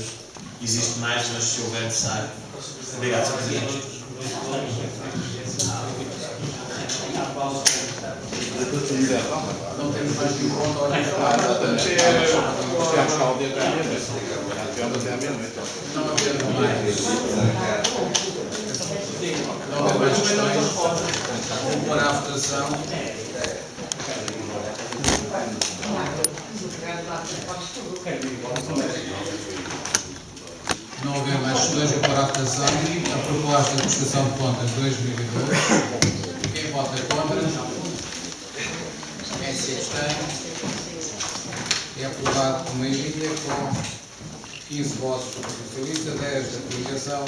existe mais, mas se houver necessário. Obrigado, Sr. Presidente. Não temos mais nenhum ponto a olhar. Não havendo mais. Não havendo mais questões. Vou pôr à votação. Não haver mais questões, vou pôr à votação a proposta de prestação de contas 2012. Quem vota contra? Quem se abstém? É aprovado por maioria com 15 votos do socialista, 10 da coligação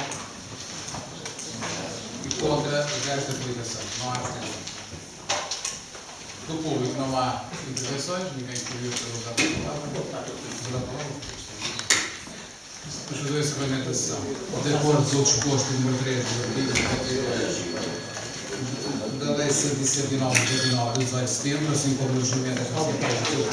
e Contra esta publicação. Não há abstenção. Do público não há intervenções, ninguém pediu para usar a palavra. Vamos fazer o encerramento da sessão. De acordo com o disposto do número 3 do artigo 52 da Lei 169 de 18 de setembro, assim como no julgamento desta Assembleia do seu